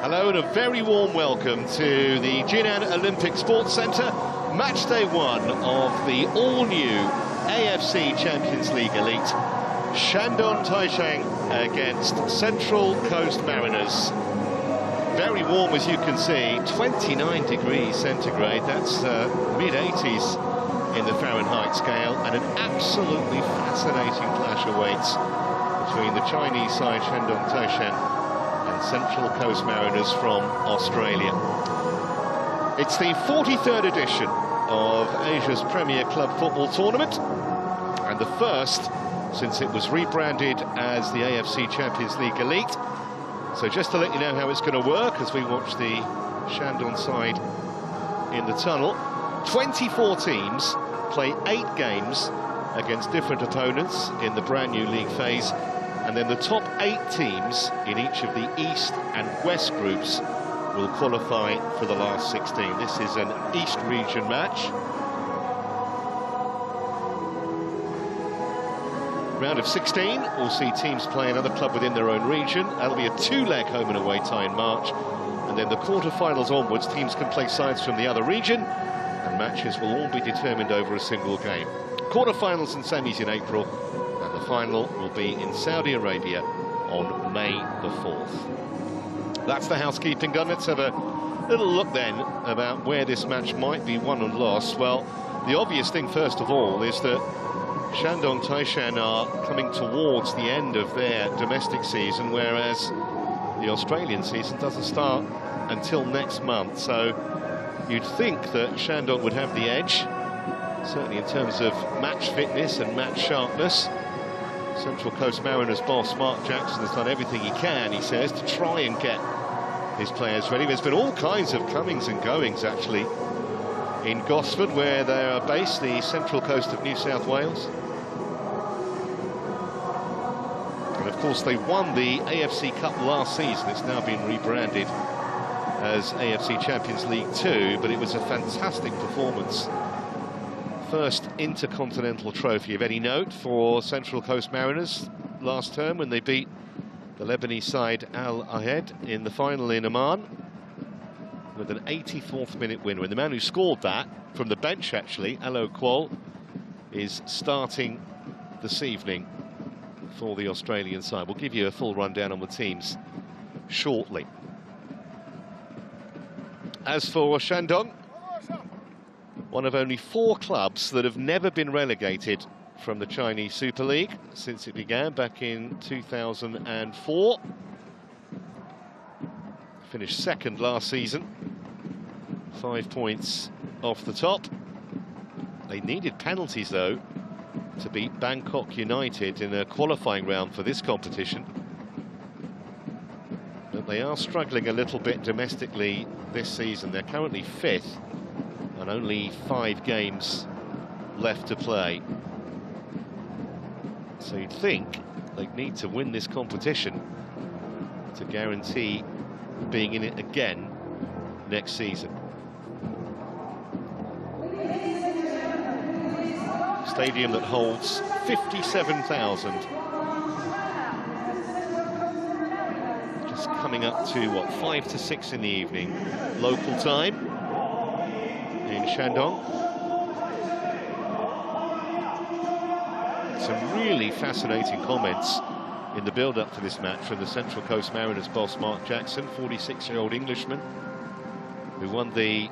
Hello and a very warm welcome to the Jinan Olympic Sports Centre. Match day one of the all-new AFC Champions League Elite. Shandong Taishan against Central Coast Mariners. Very warm, as you can see, 29 degrees centigrade. That's mid-80s in the Fahrenheit scale, and an absolutely fascinating clash awaits between the Chinese side Shandong Taishan and Central Coast Mariners from Australia. It's the 43rd edition of Asia's premier club football tournament, and the first since it was rebranded as the AFC Champions League Elite. So just to let you know how it's going to work as we watch the Shandong side in the tunnel, 24 teams play 8 games against different opponents in the brand new league phase, and then the top 8 teams in each of the East and West groups will qualify for the last 16. This is an East region match. Round of 16, we'll see teams play another club within their own region. That'll be a 2-leg home and away tie in March. And then the quarter-finals onwards, teams can play sides from the other region, and matches will all be determined over a single game. Quarter-finals and semis in April, and the final will be in Saudi Arabia on May the 4th. That's the housekeeping done. Let's have a little look then about where this match might be won and lost. Well, the obvious thing first of all is that Shandong Taishan are coming towards the end of their domestic season, whereas the Australian season doesn't start until next month. So you'd think that Shandong would have the edge, certainly in terms of match fitness and match sharpness. Central Coast Mariners boss Mark Jackson has done everything he can, he says, to try and get his players ready. There's been all kinds of comings and goings, actually, in Gosford, where they are based, the central coast of New South Wales. And of course, they won the AFC Cup last season. It's now been rebranded as AFC Champions League 2, but it was a fantastic performance. First intercontinental trophy of any note for Central Coast Mariners last term when they beat the Lebanese side Al Ahed in the final in Amman with an 84th minute win. When the man who scored that from the bench, actually, Alo Kuol, is starting this evening for the Australian side. We'll give you a full rundown on the teams shortly. As for Shandong, one of only 4 clubs that have never been relegated from the Chinese Super League since it began back in 2004. Finished second last season, 5 points off the top. They needed penalties, though, to beat Bangkok United in a qualifying round for this competition. But they are struggling a little bit domestically this season. They're currently 5th and only 5 games left to play. So you'd think they'd need to win this competition to guarantee being in it again next season. Stadium that holds 57,000. Just coming up to, what, 5 to 6 in the evening, local time in Shandong. Some really fascinating comments in the build-up to this match from the Central Coast Mariners boss Mark Jackson, 46-year-old Englishman, who won the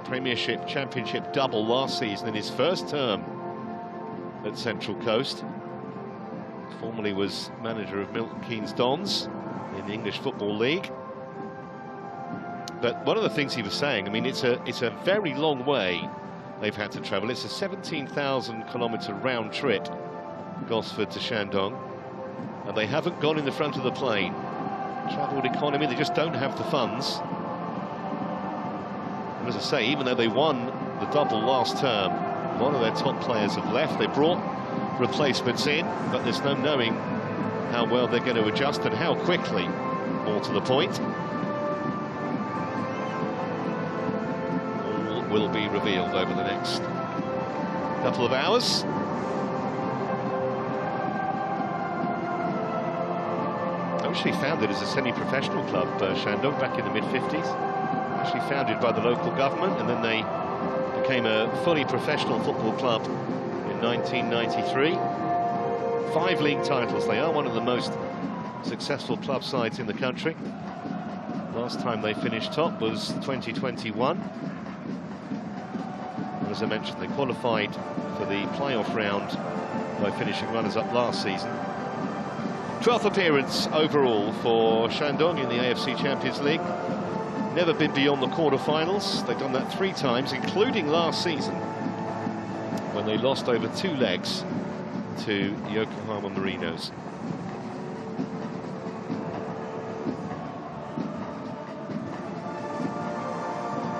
Premiership Championship double last season in his first term at Central Coast. Formerly was manager of Milton Keynes Dons in the English Football League. But one of the things he was saying, I mean, it's a very long way they've had to travel. It's a 17,000-kilometre round trip, Gosford to Shandong, and they haven't gone in the front of the plane. Travelled economy, they just don't have the funds. And as I say, even though they won the double last term, a lot of their top players have left. They brought replacements in, but there's no knowing how well they're going to adjust and how quickly, more to the point. All will be revealed over the next couple of hours. Initially founded as a semi-professional club, Shandong, back in the mid-50s. Actually founded by the local government, and then they became a fully professional football club in 1993. 5 league titles. They are one of the most successful club sides in the country. Last time they finished top was 2021. And as I mentioned, they qualified for the playoff round by finishing runners-up last season. 12th appearance overall for Shandong in the AFC Champions League. Never been beyond the quarter-finals. They've done that 3 times, including last season, when they lost over 2 legs to Yokohama Marinos.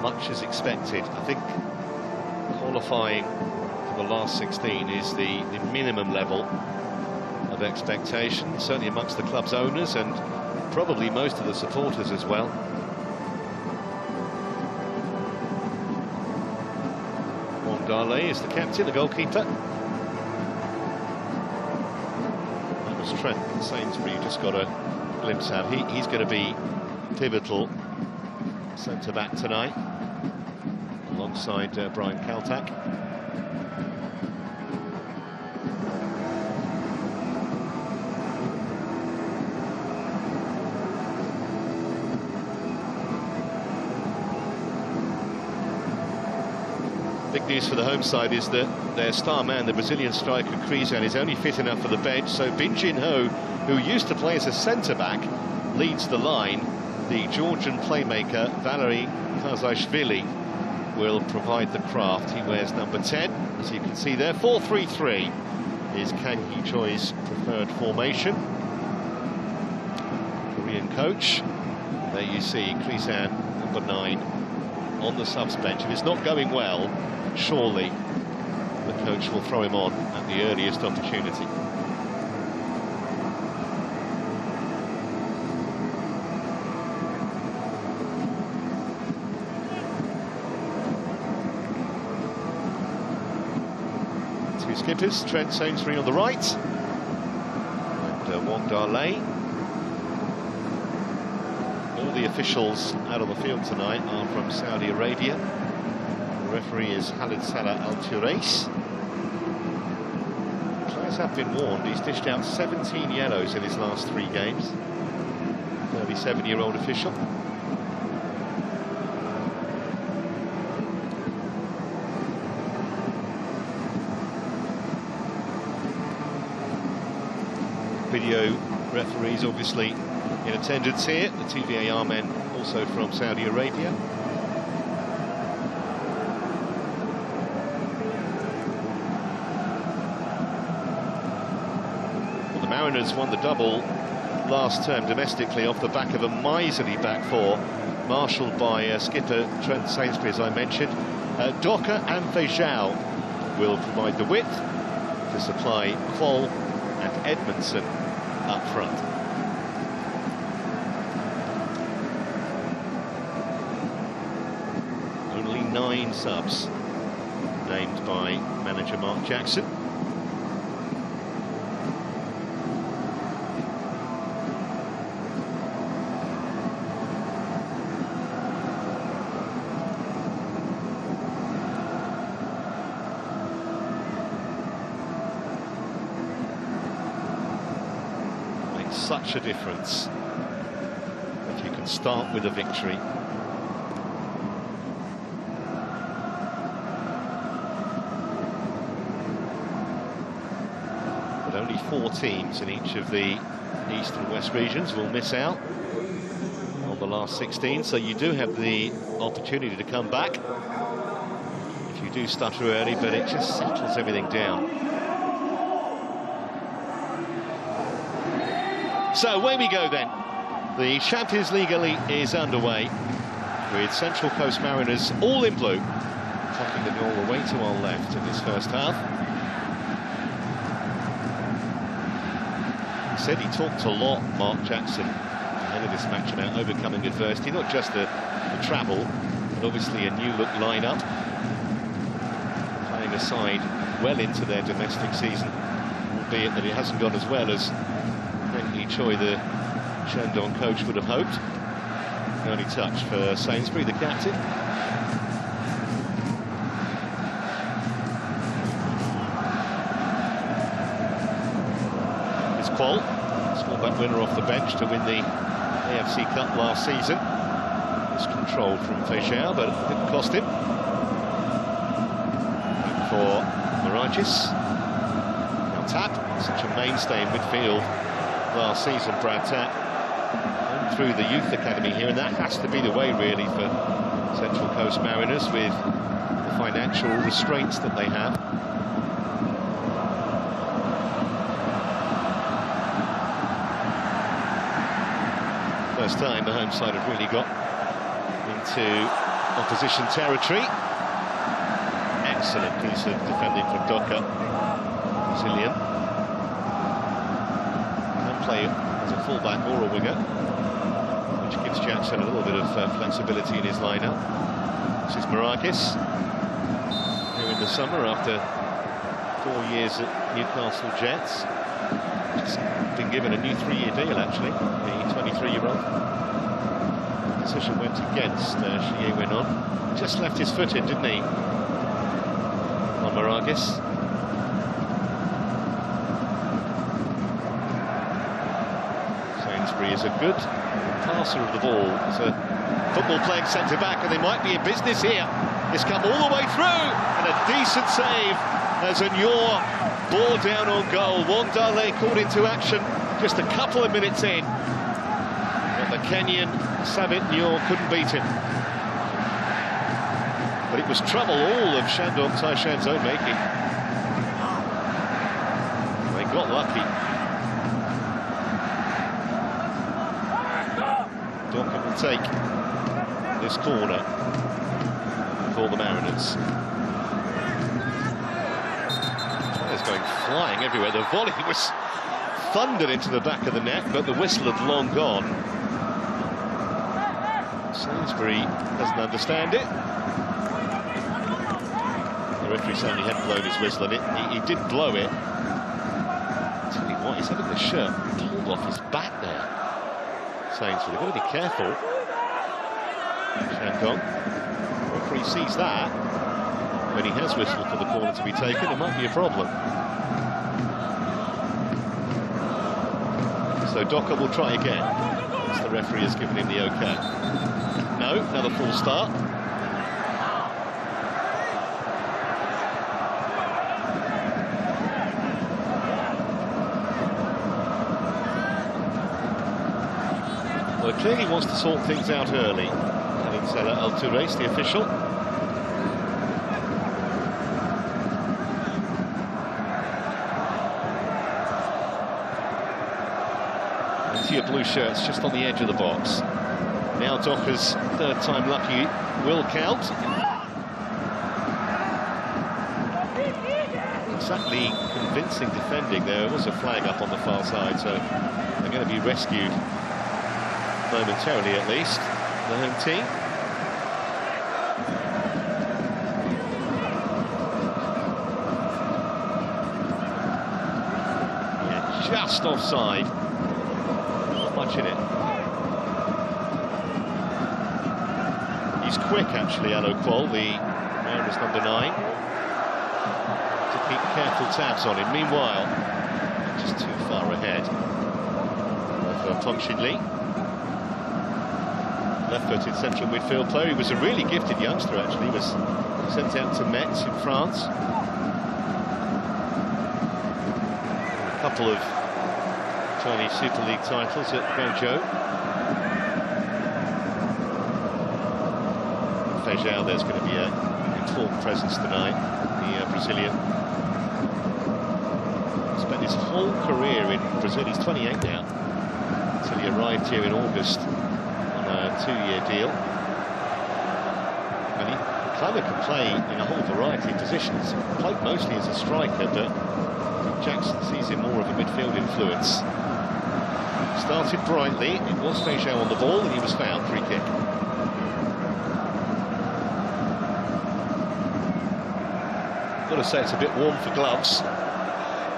Much is expected. I think qualifying for the last 16 is the minimum level of expectation, certainly amongst the club's owners and probably most of the supporters as well. Dale is the captain, the goalkeeper. That was Trent Sainsbury, you just got a glimpse of. He's going to be pivotal centre-back tonight, alongside Brian Kaltak. Big news for the home side is that their star man, the Brazilian striker Kashia, is only fit enough for the bench, so Bin Jin-ho, who used to play as a centre-back, leads the line. The Georgian playmaker Valery Kazashvili will provide the craft. He wears number 10, as you can see there. 4-3-3 is Kang Hee-choi's preferred formation. Korean coach. There you see Kashia, number 9, on the subs bench. If it's not going well, surely the coach will throw him on at the earliest opportunity. Two skippers, Trent Sainsbury on the right, and Wong Da-lei. All the officials out on the field tonight are from Saudi Arabia. The referee is Khalid Salah Al Turais. Players have been warned. He's dished out 17 yellows in his last 3 games. 37-year-old official. Video referees obviously in attendance here. The 2 VAR men also from Saudi Arabia. Well, the Mariners won the double last term domestically off the back of a miserly back 4, marshalled by skipper Trent Sainsbury, as I mentioned. Docker and Fejau will provide the width to supply Kvol and Edmondson up front. Only 9 subs named by manager Mark Jackson. Such a difference if you can start with a victory. But only 4 teams in each of the East and West regions will miss out on the last 16, so you do have the opportunity to come back if you do stutter early, but it just settles everything down. So away we go then. The Champions League Elite is underway with Central Coast Mariners all in blue, taking the ball away to our left in this first half. He said he talked a lot, Mark Jackson, ahead of this match about overcoming adversity, not just the travel, but obviously a new look lineup, playing a side well into their domestic season, albeit that it hasn't gone as well as Choi, the Shandong coach would have hoped. Early touch for Sainsbury, the captain. It's Quol, small-back winner off the bench to win the AFC Cup last season. It's controlled from Taishan, but it didn't cost him. For Miragis. Now Tap, such a mainstay in midfield last season, Brad Tap. And through the youth academy here, and that has to be the way really for Central Coast Mariners with the financial restraints that they have. First time the home side have really got into opposition territory. Excellent piece of defending from Doka, Brazilian. Can play as a fullback or a winger, which gives Jackson a little bit of flexibility in his lineup. This is Miragis, here in the summer after 4 years at Newcastle Jets. Just been given a new 3-year deal, actually, the 23-year-old. Decision went against Kashia went on. Just left his foot in, didn't he? On Miragis. Sainsbury is a good passer of the ball. It's a football-playing centre-back, and they might be in business here. It's come all the way through, and a decent save as Anyor ball down on goal. Wandale called into action just a couple of minutes in. But the Kenyan Savit Nyor couldn't beat him. But it was trouble all of Shandong Taishan's own making. They got lucky. Doka will take this corner for the Mariners. It's going flying everywhere. The volley was thundered into the back of the net, but the whistle had long gone. Sainsbury doesn't understand it. The referee certainly hadn't blown his whistle, and he did blow it. I'll tell you what, he's having the shirt pulled off his back there. Sainsbury, they've got to be careful. Shandong. The referee sees that. When he has whistled for the corner to be taken, it might be a problem. So Doka will try again, as the referee has given him the OK. No, another full start. Well, he clearly wants to sort things out early. Having said that, Altuve, the official. Blue shirts just on the edge of the box. Now Doka's third time lucky will count. Exactly convincing defending there. There was a flag up on the far side, so they're going to be rescued momentarily at least, the home team. Yeah, just offside. Much in it. He's quick, actually, Quol, the Mariners number 9, to keep careful tabs on him. Meanwhile, just too far ahead of Tong Shin Lee, left-footed central midfield player. He was a really gifted youngster, actually. He was sent out to Metz in France. A couple of Chinese Super League titles at Guangzhou. Feijão, there's going to be an informed presence tonight, the Brazilian. Spent his whole career in Brazil. He's 28 now, until he arrived here in August on a 2-year deal. And he clever can play in a whole variety of positions. Played mostly as a striker, but Jackson sees him more of a midfield influence. Started brightly, it was Feijão on the ball, and he was fouled. Free kick. Got to say it's a bit warm for gloves.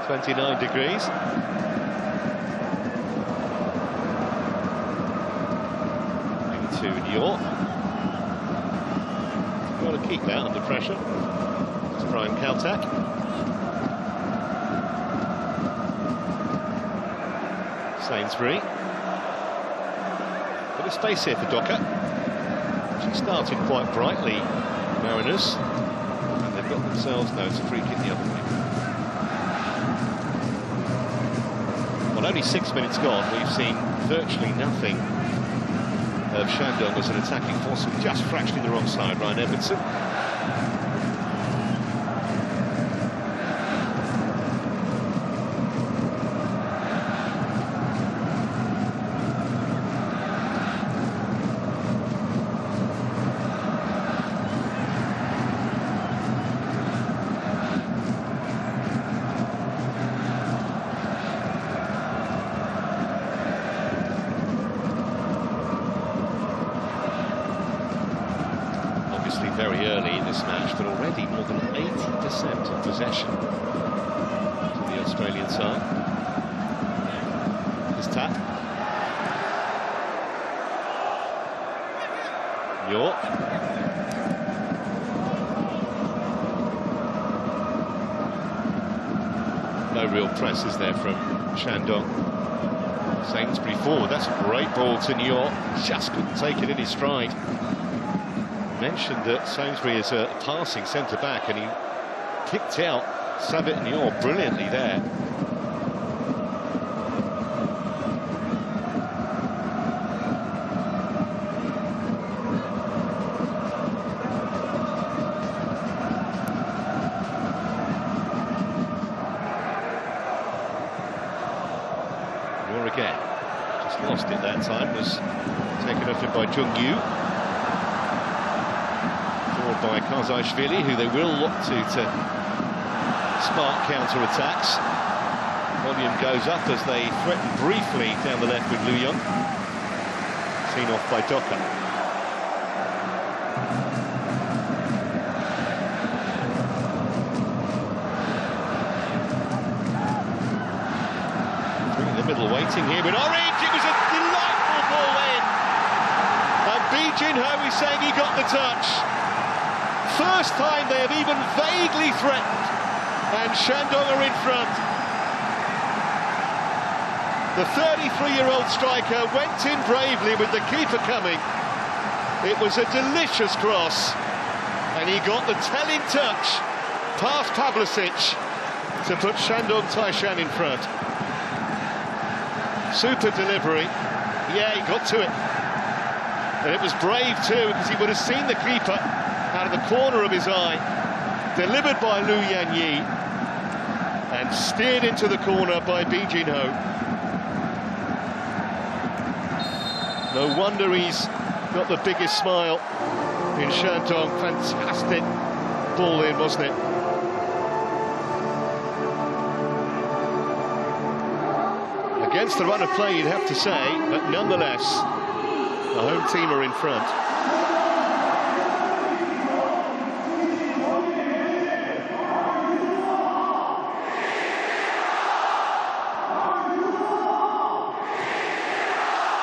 29 degrees. to Niort. Got to keep that under pressure. It's Brian Kaltak. Sainsbury. Bit of space here for Docker. She started quite brightly, Mariners. And they've got themselves, no, it's a free kick the other way. Well, only 6 minutes gone, we've seen virtually nothing of Shandong as an attacking force, just fractionally the wrong side. Ryan Edmondson. Very early in this match, but already more than 80% of possession to the Australian side. His tap. York. No real press, is there, from Shandong. Sainsbury forward. That's a great ball to York. Just couldn't take it in his stride. Mentioned that Sainsbury is a passing centre-back, and he kicked out Savit Nior brilliantly there. Nior again. Just lost it that time, was taken off it by Jung Yu. By Kazaishvili, who they will look to spark counter-attacks. Volume goes up as they threaten briefly down the left with Lu Yong. Seen off by Docker. Three in the middle waiting here with Orange. It was a delightful ball in. And Bi Jin-ho is saying he got the touch. First time they have even vaguely threatened, and Shandong are in front. The 33-year-old striker went in bravely with the keeper coming. It was a delicious cross, and he got the telling touch past Pavlicic to put Shandong Taishan in front. Super delivery. Yeah, he got to it. And it was brave too, because he would have seen the keeper out of the corner of his eye, delivered by Lu Yanyi, and steered into the corner by Bi Jin-ho. No wonder he's got the biggest smile in Shandong. Fantastic ball in, wasn't it? Against the run of play, you'd have to say, but nonetheless, the home team are in front.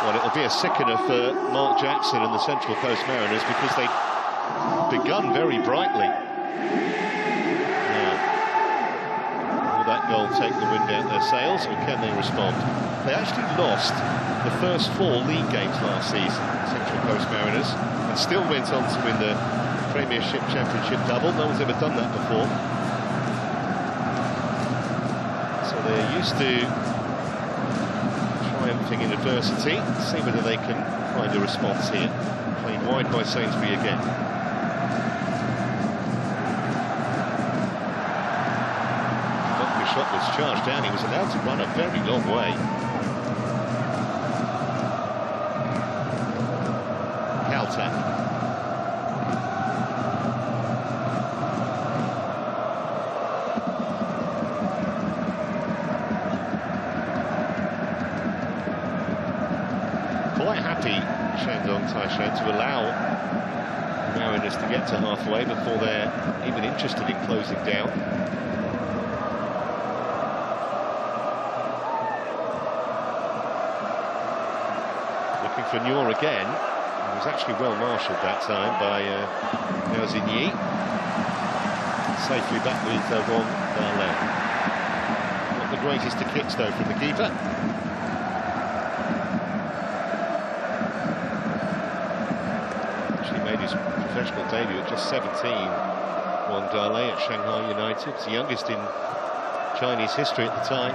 Well, it'll be a sickener for Mark Jackson and the Central Coast Mariners, because they've begun very brightly. Now, will that goal take the wind out their sails, or can they respond? They actually lost the first 4 league games last season, Central Coast Mariners, and still went on to win the Premiership Championship double. No one's ever done that before. So they're used to triumphing in adversity. See whether they can find a response here. Played wide by Sainsbury again. The shot was charged down. He was allowed to run a very long way. Kaltak. Quite happy, Shandong Taishan, to allow Mariners to get to halfway before they're even interested in closing down. Looking for Nior again. He was actually well marshalled that time by Yi. Safely back with Wong Darlin. Not the greatest of kicks though from the keeper. Actually made his professional debut at just 17. Wong Darlin at Shanghai United. It's the youngest in Chinese history at the time.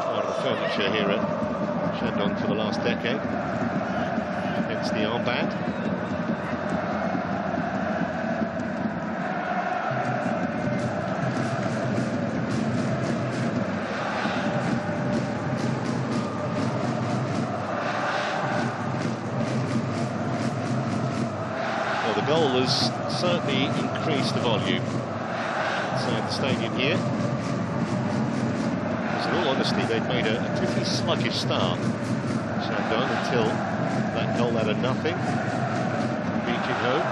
Part of the furniture here at Shandong for the last decade. Hence the armband. Well, the goal has certainly increased the volume inside the stadium here. Because in all honesty, they'd made a pretty sluggish start, Shandong, until that goal out of nothing. Reaching home.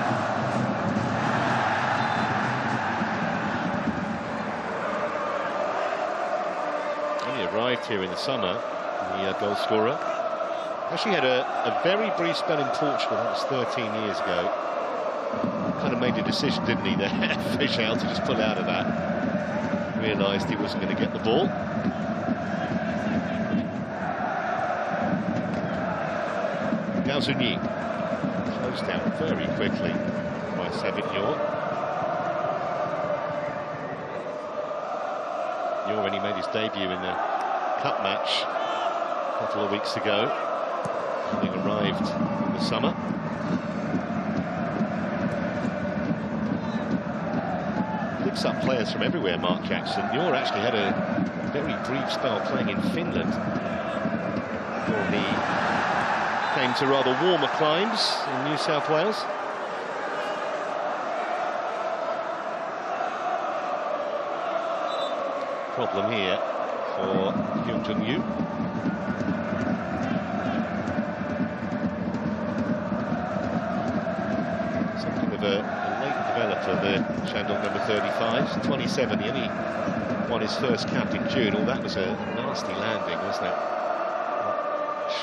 Only arrived here in the summer, the goal scorer. Actually had a very brief spell in Portugal, that was 13 years ago. Kind of made a decision, didn't he, there, fish out, to just pull out of that. Realised he wasn't going to get the ball. Gao Zunyi closed down very quickly by Savignon. He already made his debut in the cup match a couple of weeks ago, having arrived in the summer. Picks up players from everywhere, Mark Jackson. You're actually had a very brief spell playing in Finland before he came to rather warmer climes in New South Wales. Problem here for Hyun Jung-yu. Something of a late developer, the Shandong number 35, 27. He only won his first cap in June. Oh, that was a nasty landing, wasn't it?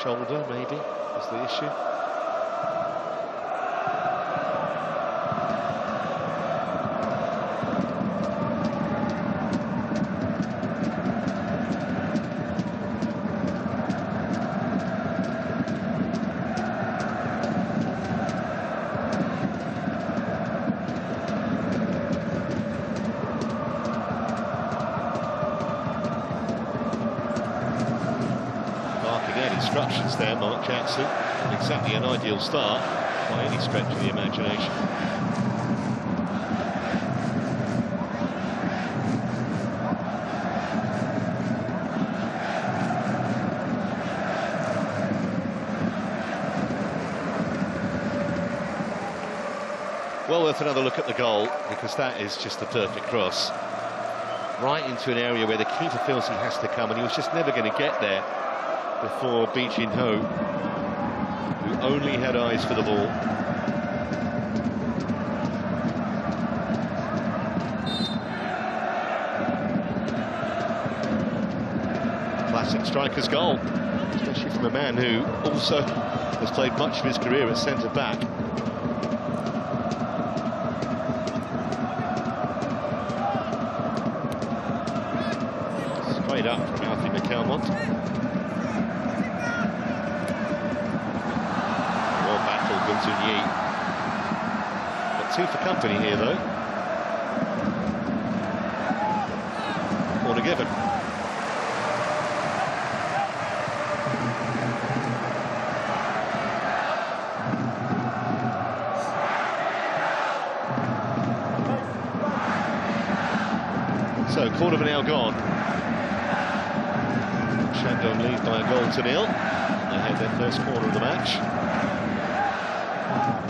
Shoulder, maybe, was the issue. Instructions there, Mark Jackson. Not exactly an ideal start by any stretch of the imagination. Well worth another look at the goal, because that is just the perfect cross. Right into an area where the keeper feels he has to come, and he was just never going to get there before Bi Jin-ho, who only had eyes for the ball. Classic striker's goal, especially from a man who also has played much of his career at centre-back. Straight up from Alfie McCalmont. Got two for company here, though. Corner given. So, quarter of an hour gone. Shandong lead by a goal to nil. They had their first corner of the match,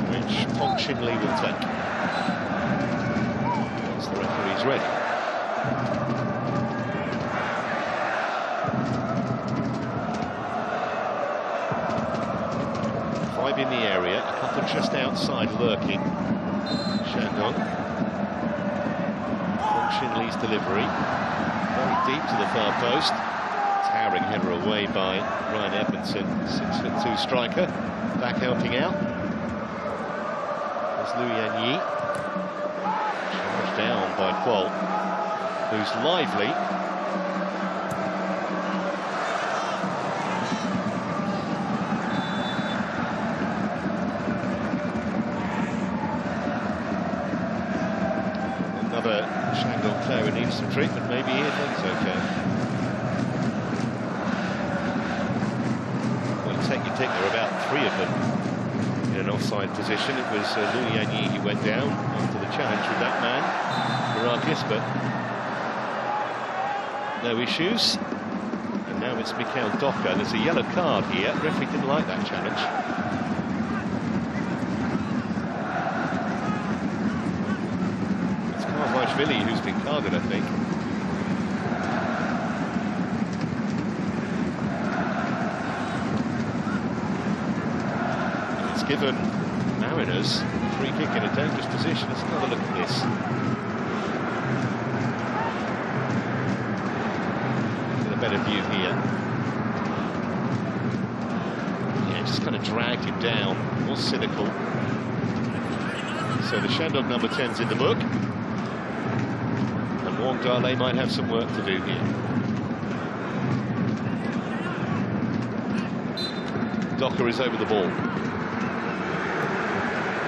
which Pong Shin Lee will take. Once the referee's ready. Five in the area, a couple just outside lurking. Shandong. Pong Shin Lee's delivery, very deep to the far post. towering header away by Ryan Edmondson, 6'2" striker, back helping out. There's Lu Yanyi, charged down by Kwol, who's lively. Another Shandong player who needs some treatment, maybe here things okay. Well, take your pick, there were about 3 of them in an offside position. It was Lu Yanyi who went down after the challenge with that man, Barakis, but no issues. And now it's Mikhail Docker. There's a yellow card here. The referee didn't like that challenge. Billy, who's been carded, I think. And it's given Mariners a free kick in a dangerous position. Let's have a look at this. Get a better view here. Yeah, just kind of dragged him down. More cynical. So the Shandong number 10's in the book. Wong Dale might have some work to do here. Docker is over the ball.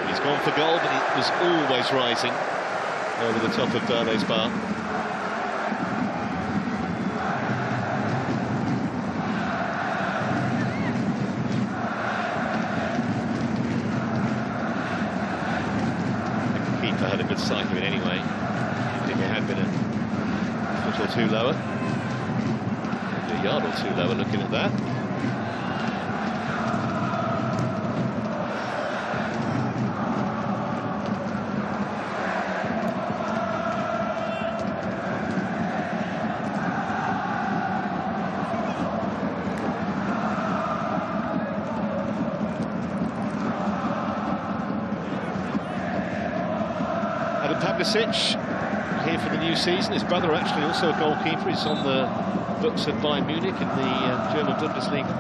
He's gone for goal, but he was always rising over the top of Dale's bar. The keeper had a good sight of it anyway. It had been a foot or two lower, maybe a yard or two lower looking at that. Adam Pavlicic here for the new season. His brother actually also a goalkeeper. He's on the books at Bayern Munich in the German Bundesliga.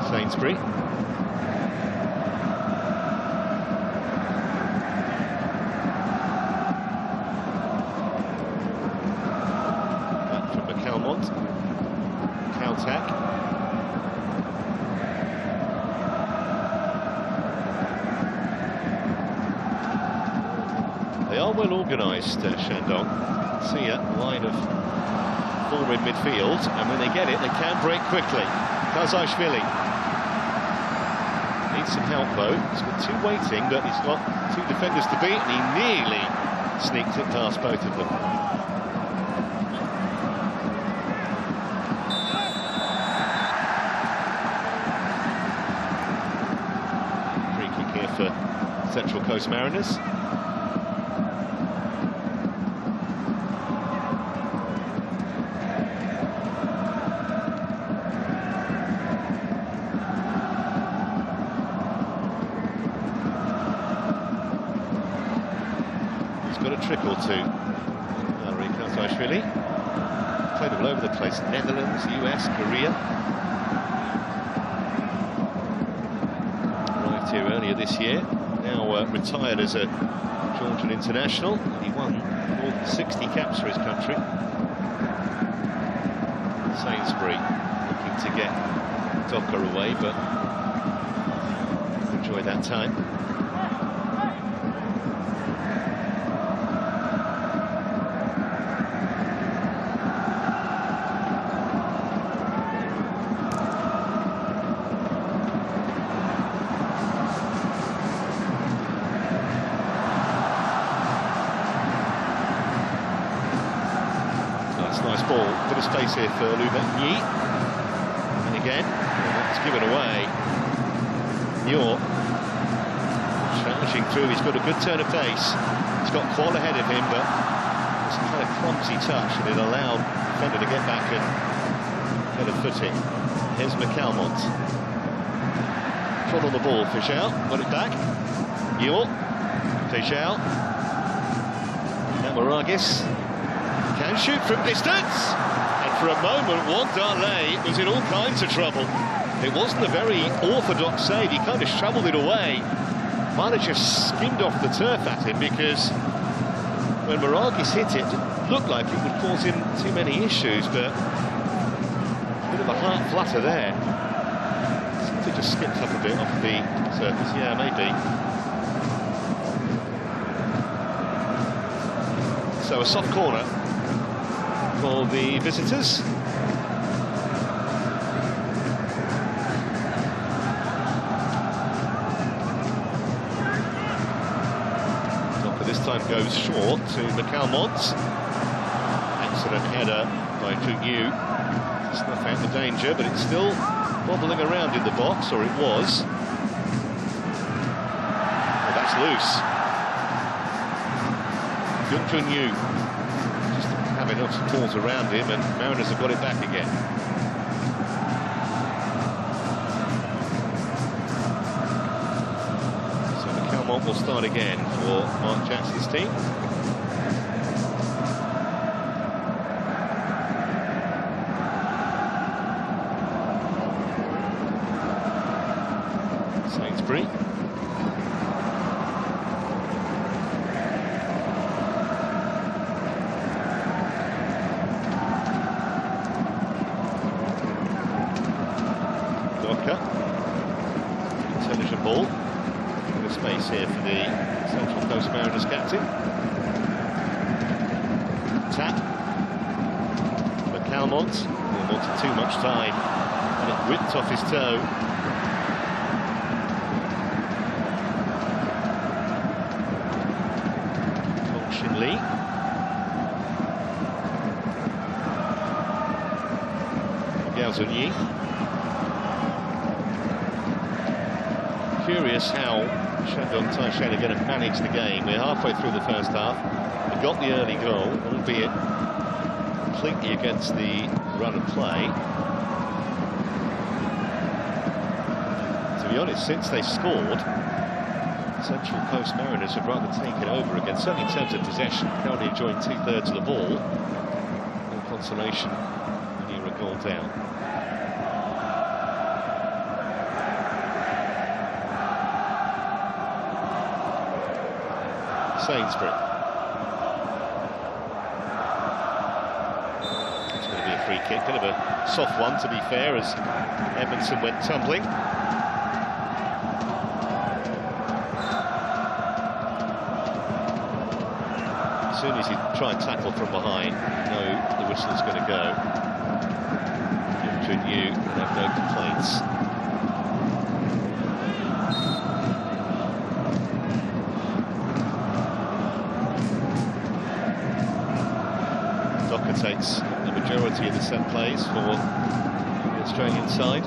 Sainsbury. Caltech. They are well organised, Shandong. See a line of 4 in midfield, and when they get it, they can break quickly. Kazashvili needs some help though. He's got 2 waiting, but he's got 2 defenders to beat, and he nearly sneaked it past both of them. For Central Coast Mariners. He's got a trick or two. Valery Kazashvili played all over the place. Netherlands, US, Korea. Here earlier this year, now retired as a Georgian international. He won more than 60 caps for his country. Sainsbury looking to get Docker away, but enjoy that time. Nice ball, bit of space here for Lu Yanyi. And again, that's given away. York charging through, he's got a good turn of pace. He's got Kwol ahead of him, but it's a kind of clumsy touch, and it allowed the defender to get back and better footing. Here's McCalmont. Trot on the ball, Fischel, got it back. Ewell, Fischel. Now Maragis can shoot from distance. And for a moment, Wandale was in all kinds of trouble. It wasn't a very orthodox save, he kind of shoveled it away. Might have just skimmed off the turf at him, because when Maragis hit it, it looked like it would cause him too many issues, but a bit of a heart flutter there. Seems to just skipped up a bit off the surface, yeah, maybe. So a soft corner for the visitors. This time goes short to McCalmont. Excellent header by Junyu. Snuff out the danger, but it's still bobbling around in the box, or it was. Oh, that's loose. Junyu just having lots of balls around him, and Mariners have got it back again. Will start again for Mark Jackson's team. Sainsbury. Docker. Intelligent ball. Space here for the Central Coast Mariners captain. Tap. McCalmont wanted too much time, and it whipped off his toe. Shin Lee. Gao Zunyi. Curious how Shandong Taishan are going to manage the game. We're halfway through the first half. We got the early goal, albeit completely against the run of play. To be honest, since they scored, Central Coast Mariners have rather taken over again, certainly in terms of possession, currently enjoying 2/3 of the ball. No consolation when you're a goal down. Sainsbury. It's going to be a free kick, kind of a soft one to be fair, as Edmondson went tumbling. As soon as he tried and tackle from behind, the whistle's going to go. Junyu will have no complaints. Takes the majority of the set plays for the Australian side.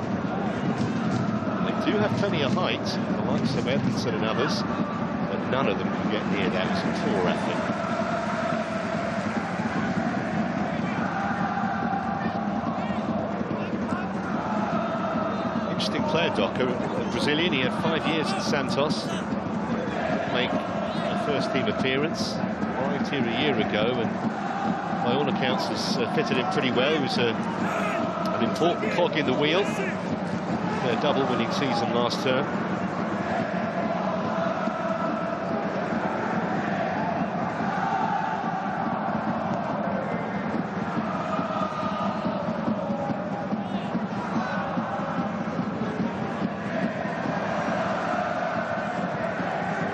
They do have plenty of height, the likes of Edmondson and others, but none of them can get near that. It's a poor effort. Interesting player, Docker, a Brazilian. He had 5 years at Santos. Make a first-team appearance. Arrived here a year ago, and by all accounts has fitted in pretty well. He was an important cog in the wheel. Their double-winning season last term.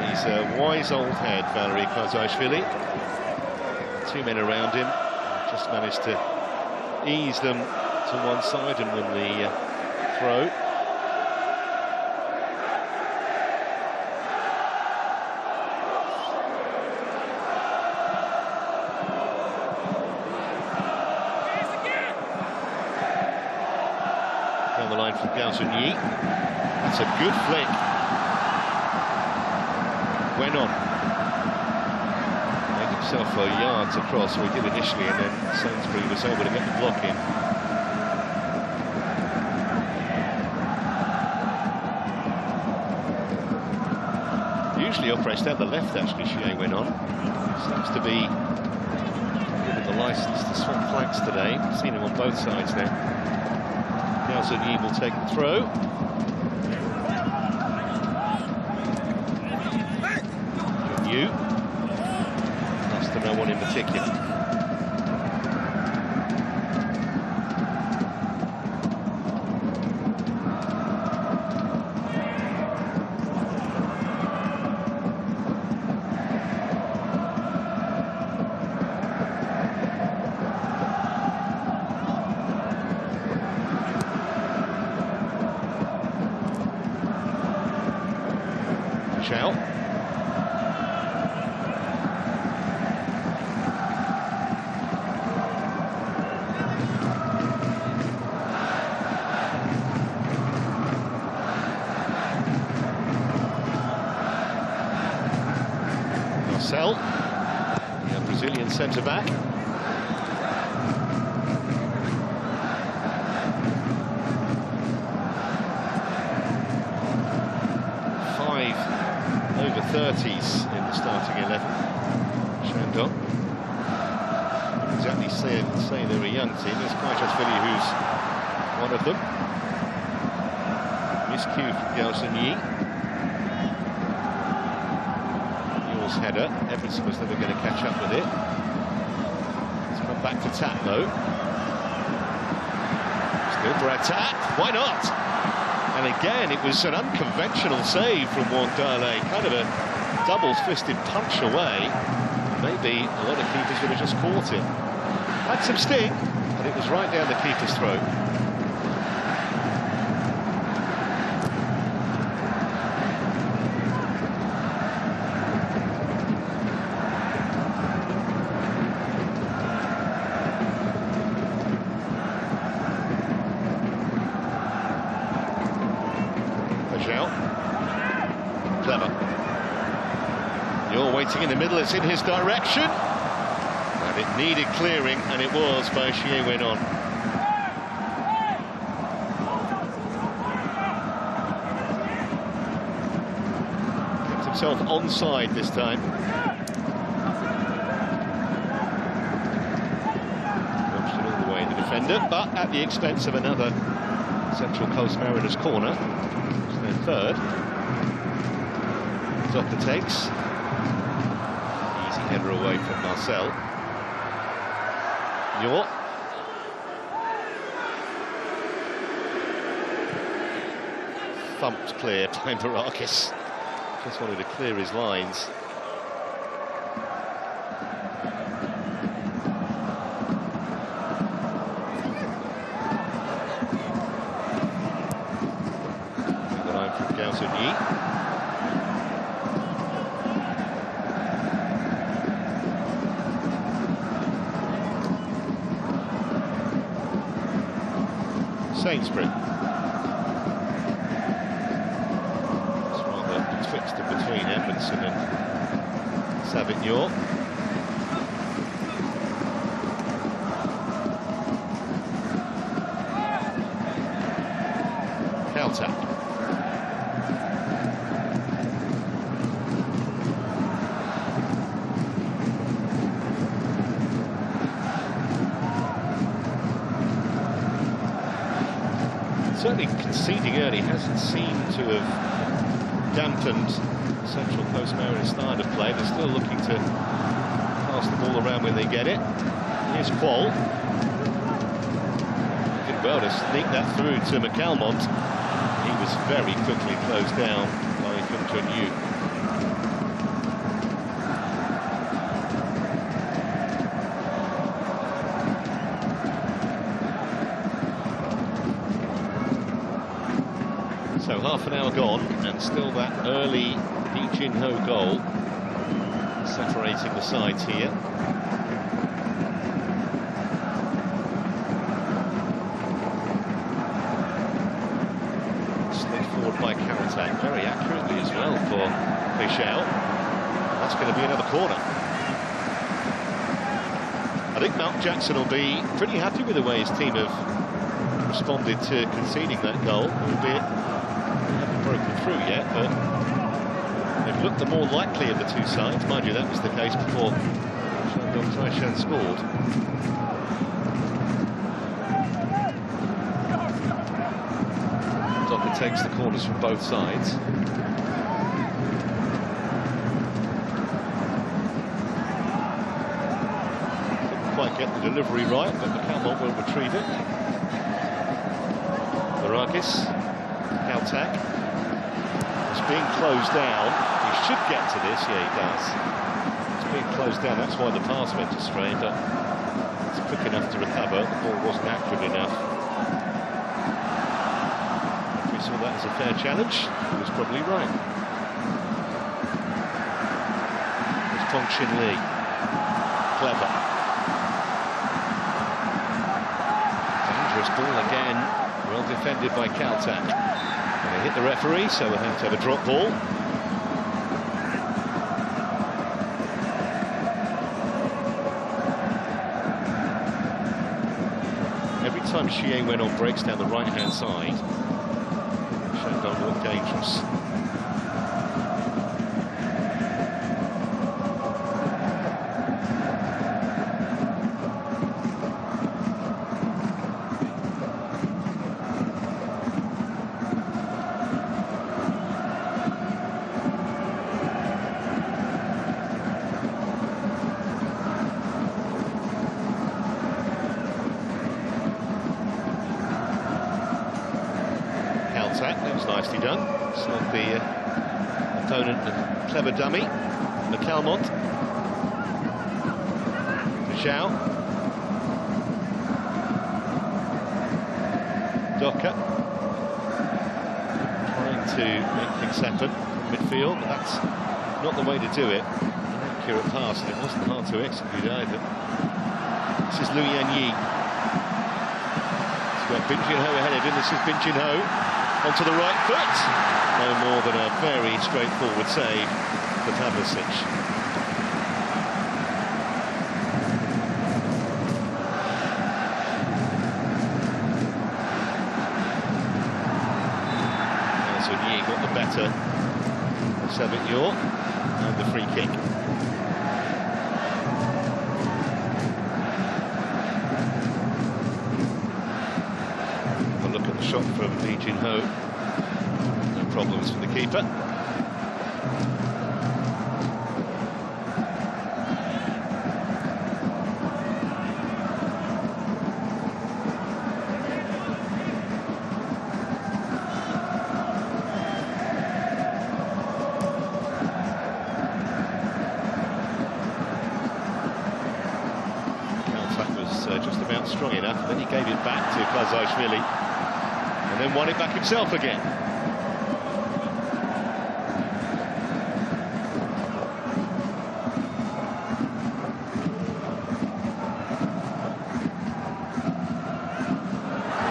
He's a wise old head, Valery Kazaishvili. 2 men around him, just managed to ease them to one side and win the throw. Down the line from Gao Zunyi. That's a good flick. Went on. Himself for yards across, we did initially, and then Sainsbury was able to get the block in. the operates down the left, actually, Kashia went on. Seems to be given the licence to swap flanks today. I've seen him on both sides now. Yi will take the throw. Yu. Pass to no one in particular. Chow. Marcel, the Brazilian centre-back. Over 30s in the starting 11. Shandong. Exactly say they're a young team. There's Kashia who's one of them. Miscue from Yi. Yule's header. Everton was never going to catch up with it. Let's come back to tap though. Still for attack. Why not? And again, it was an unconventional save from Wangdale, kind of a double-fisted punch away. Maybe a lot of keepers would have just caught it. Had some sting, but it was right down the keeper's throat. Clever. You're waiting in the middle, it's in his direction. And it needed clearing, and it was by went on. Kept himself onside this time. Watched it all the way, the defender, but at the expense of another Central Coast Mariners corner. It's their third. Docker takes. Easy header away from Marcel. Yor. Thumped clear by Barakis. Just wanted to clear his lines. The line from Yi. Sainsbury. It's rather betwixt and between Edmondson and Savignon. Caltech. Certainly conceding early hasn't seemed to have dampened Central Coast Mariners' style of play. They're still looking to pass the ball around when they get it. Here's Qual. Did well to sneak that through to McAlmont. He was very quickly closed down by Yu. So half an hour gone, and still that early Lee Jin-ho goal separating the sides here. Slid forward by Karatak, very accurately as well for Michel. That's going to be another corner. I think Mark Jackson will be pretty happy with the way his team have responded to conceding that goal, albeit broken through yet, but They've looked the more likely of the two sides. Mind you, that was the case before Shandong Taishan scored. Docker takes the corners from both sides. Didn't quite get the delivery right, but McCalmont will retrieve it. Barakis, Caltac. It's being closed down. He should get to this. Yeah, he does. It's being closed down. That's why the pass went astray, but it's quick enough to recover. The ball wasn't accurate enough. If we saw that as a fair challenge, he was probably right. It's Pong Shin Lee. Clever. Dangerous ball again. Well defended by Caltac. They hit the referee, so we'll have to have a drop ball. Every time Kashia went on breaks down the right-hand side, Shandong looked dangerous. That was nicely done. Served the opponent a clever dummy. McCalmont. Zhao. Docker. Trying to make things happen from midfield, but that's not the way to do it. An accurate pass, and it wasn't hard to execute either. This is Lu Yanyi. He's got Bin Jin Ho ahead of him. This is Bin Jin Ho. Onto the right foot. No more than a very straightforward save for Pavlicic. So Yi got the better of Savignon and the free kick. Look at the shot from Lee Jin Ho. No problems for the keeper. Caltac was just about strong enough, then he gave it back to Klazaishvili. And then won it back himself again.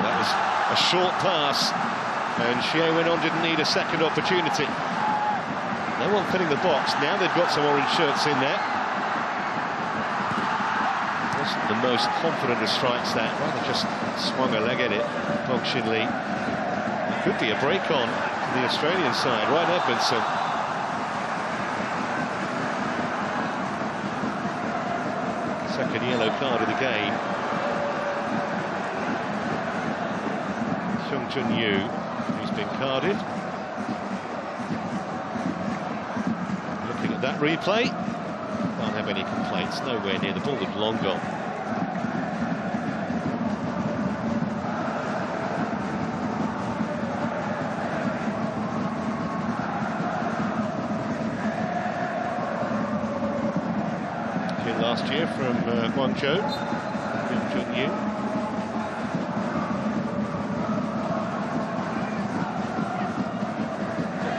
That was a short pass, and Wen didn't need a second opportunity. No one filling the box. Now they've got some orange shirts in there. Wasn't the most confident of strikes that, rather just swung a leg at it. Pong Shin Lee. Could be a break on the Australian side. Right, Edmondson. Second yellow card of the game. Sung Jun Yu, who's been carded. Looking at that replay, can't have any complaints. Nowhere near. The ball had long gone. Last year from Guangzhou, Kim Jun-yu.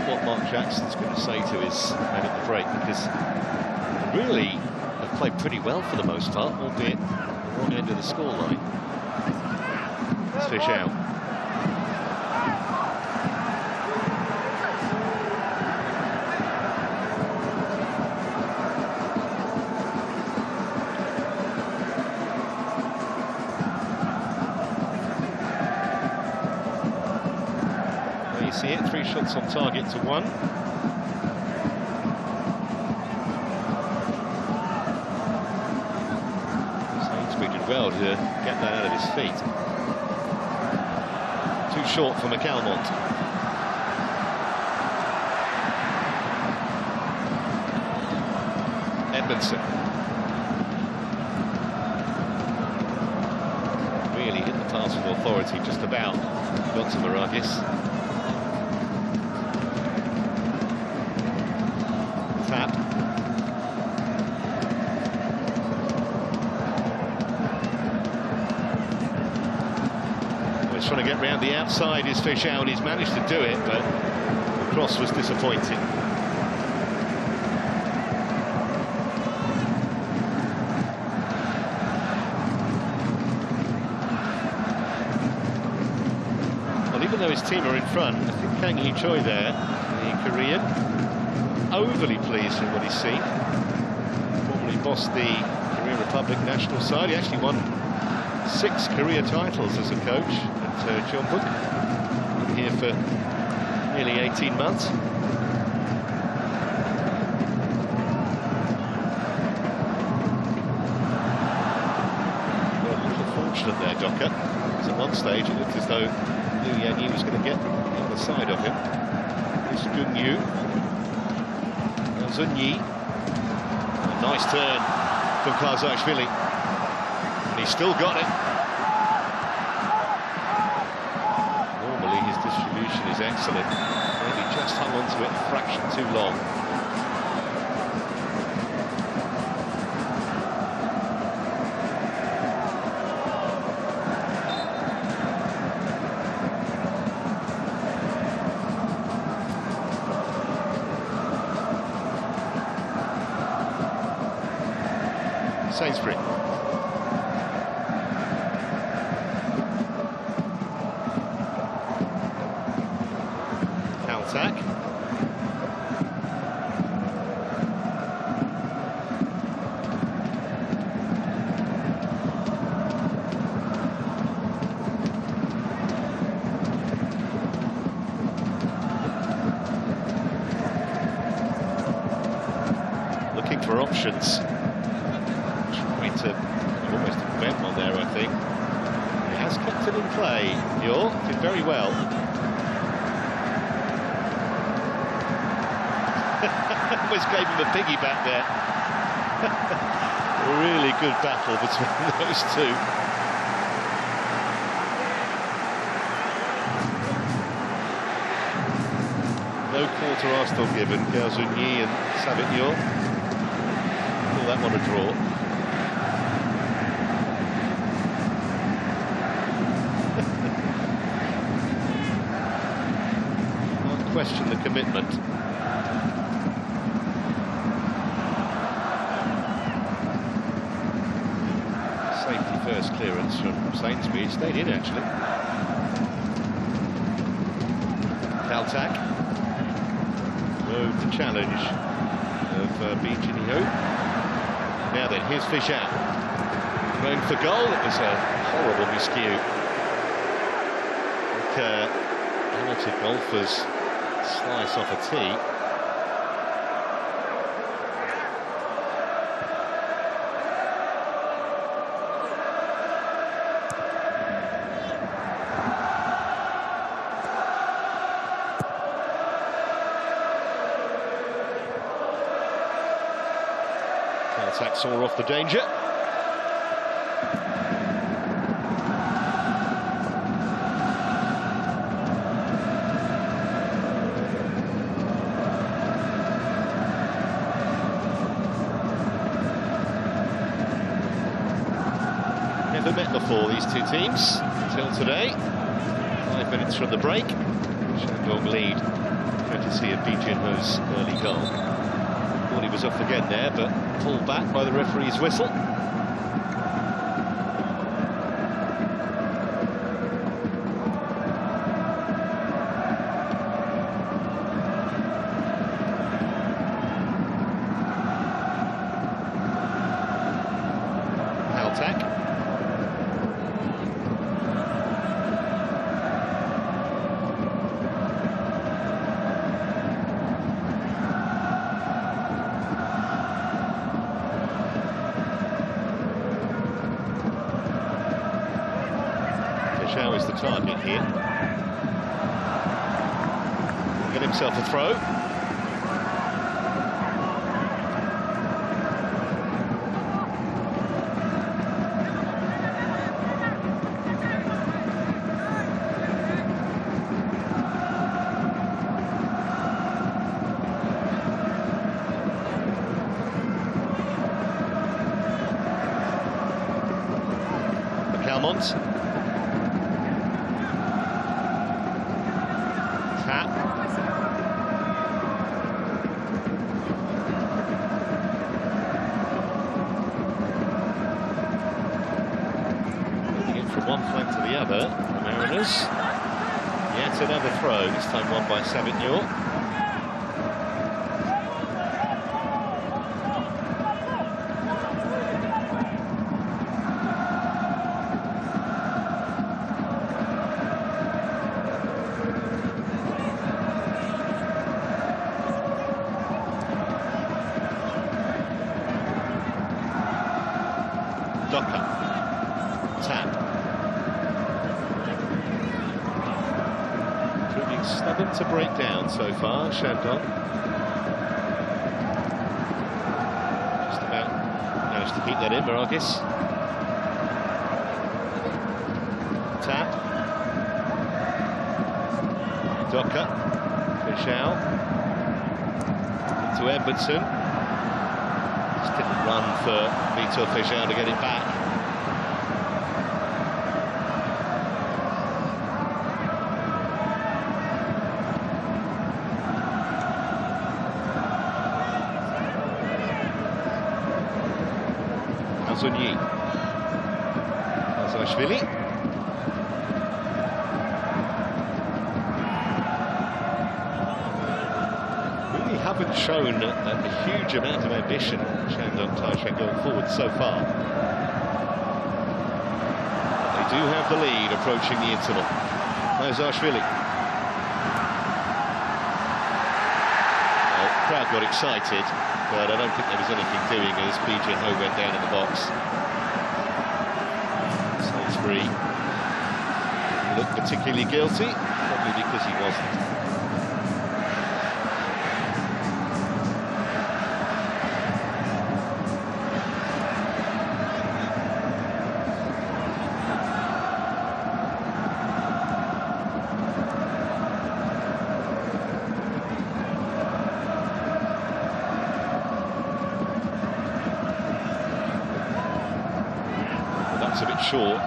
What Mark Jackson's going to say to his men at the break, because they really have played pretty well for the most part, albeit the wrong end of the scoreline. Let's fish out. See it, 3 shots on target to 1. well to get that out of his feet. Too short for McAlmont. Edmondson. Really hit the pass with authority, just about. Got to Maragis. Tap. He's trying to get round the outside, his fish out. He's managed to do it, but the cross was disappointing. Well, even though his team are in front, I think Kang Hee-choi there, the Korean, overly pleased with what he's seen. Formerly bossed the Korean Republic national side. He actually won 6 career titles as a coach at Jeonbuk. Been here for nearly 18 months. Well, a little fortunate there, Docker, because at one stage it looked as though Liu Yanyi was going to get the other side of him. This Gun Yu. Zun Yi. A nice turn from Karzashvili. And he's still got it. Normally his distribution is excellent. Maybe just hung onto it a fraction too long. Sainsbury. Caltac. Looking for options. To almost prevent one there, I think. He has kept it in play. Yor did very well. Almost gave him a piggyback there. A really good battle between those two. No quarter are still given. Gao Zunyi and Savit Yor. Call that one a draw. Question the commitment. Safety first clearance from Sainsbury. It stayed in actually. Caltac. Rode the challenge of Bi Jin-ho. Now then, here's Fish out. Going for goal. It was a horrible miscue. Amateur golfers slice off a tee. Caltac saw off the danger. Never met before, these two teams, until today. 5 minutes from the break. Shandong lead, courtesy of Bi Jin-ho's early goal. Thought he was off again there, but pulled back by the referee's whistle. Caltac. target here. Get himself a throw. Calmont. Tap. Moving it from one flank to the other, the Mariners. Yet another throw, this time won by Savignon. Tap. Proving stubborn to break down so far, Shandong. Just about managed to keep that in, Maragis. Tap. Docker. Kashia. Into Edmondson. Just didn't run for Vitor Feijão to get it back. Zunyi. Azashvili. Really haven't shown a huge amount of ambition, Shandong Taishan, going forward so far. But they do have the lead approaching the interval. Azashvili. Well, the crowd got excited, but I don't think there was anything doing as Ho went down in the box. Sainsbury looked particularly guilty, probably because he wasn't. That's a bit short,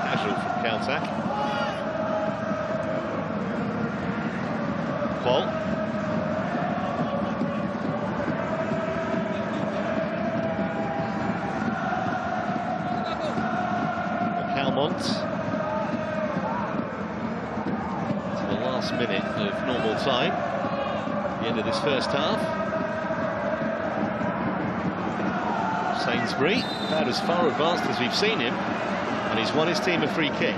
casual from Caltac. Paul. Calmont. To the last minute of normal time, the end of this first half. Sainsbury, about as far advanced as we've seen him, and he's won his team a free kick.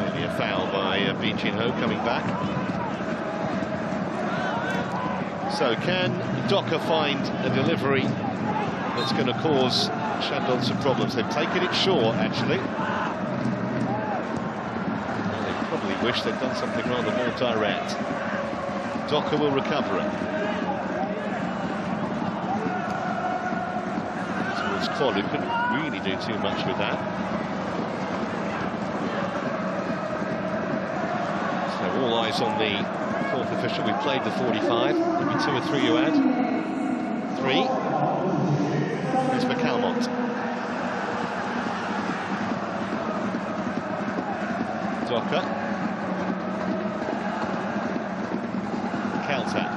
Maybe a foul by Ho coming back. So can Docker find a delivery that's going to cause Shandong some problems? They've taken it short, actually. Wish they'd done something rather more direct. Docker will recover it. Towards Quad, who couldn't really do too much with that. So all eyes on the fourth official. We played the 45. Maybe 2 or 3 you add. 3. Here's McCalmont. Docker. Caltac.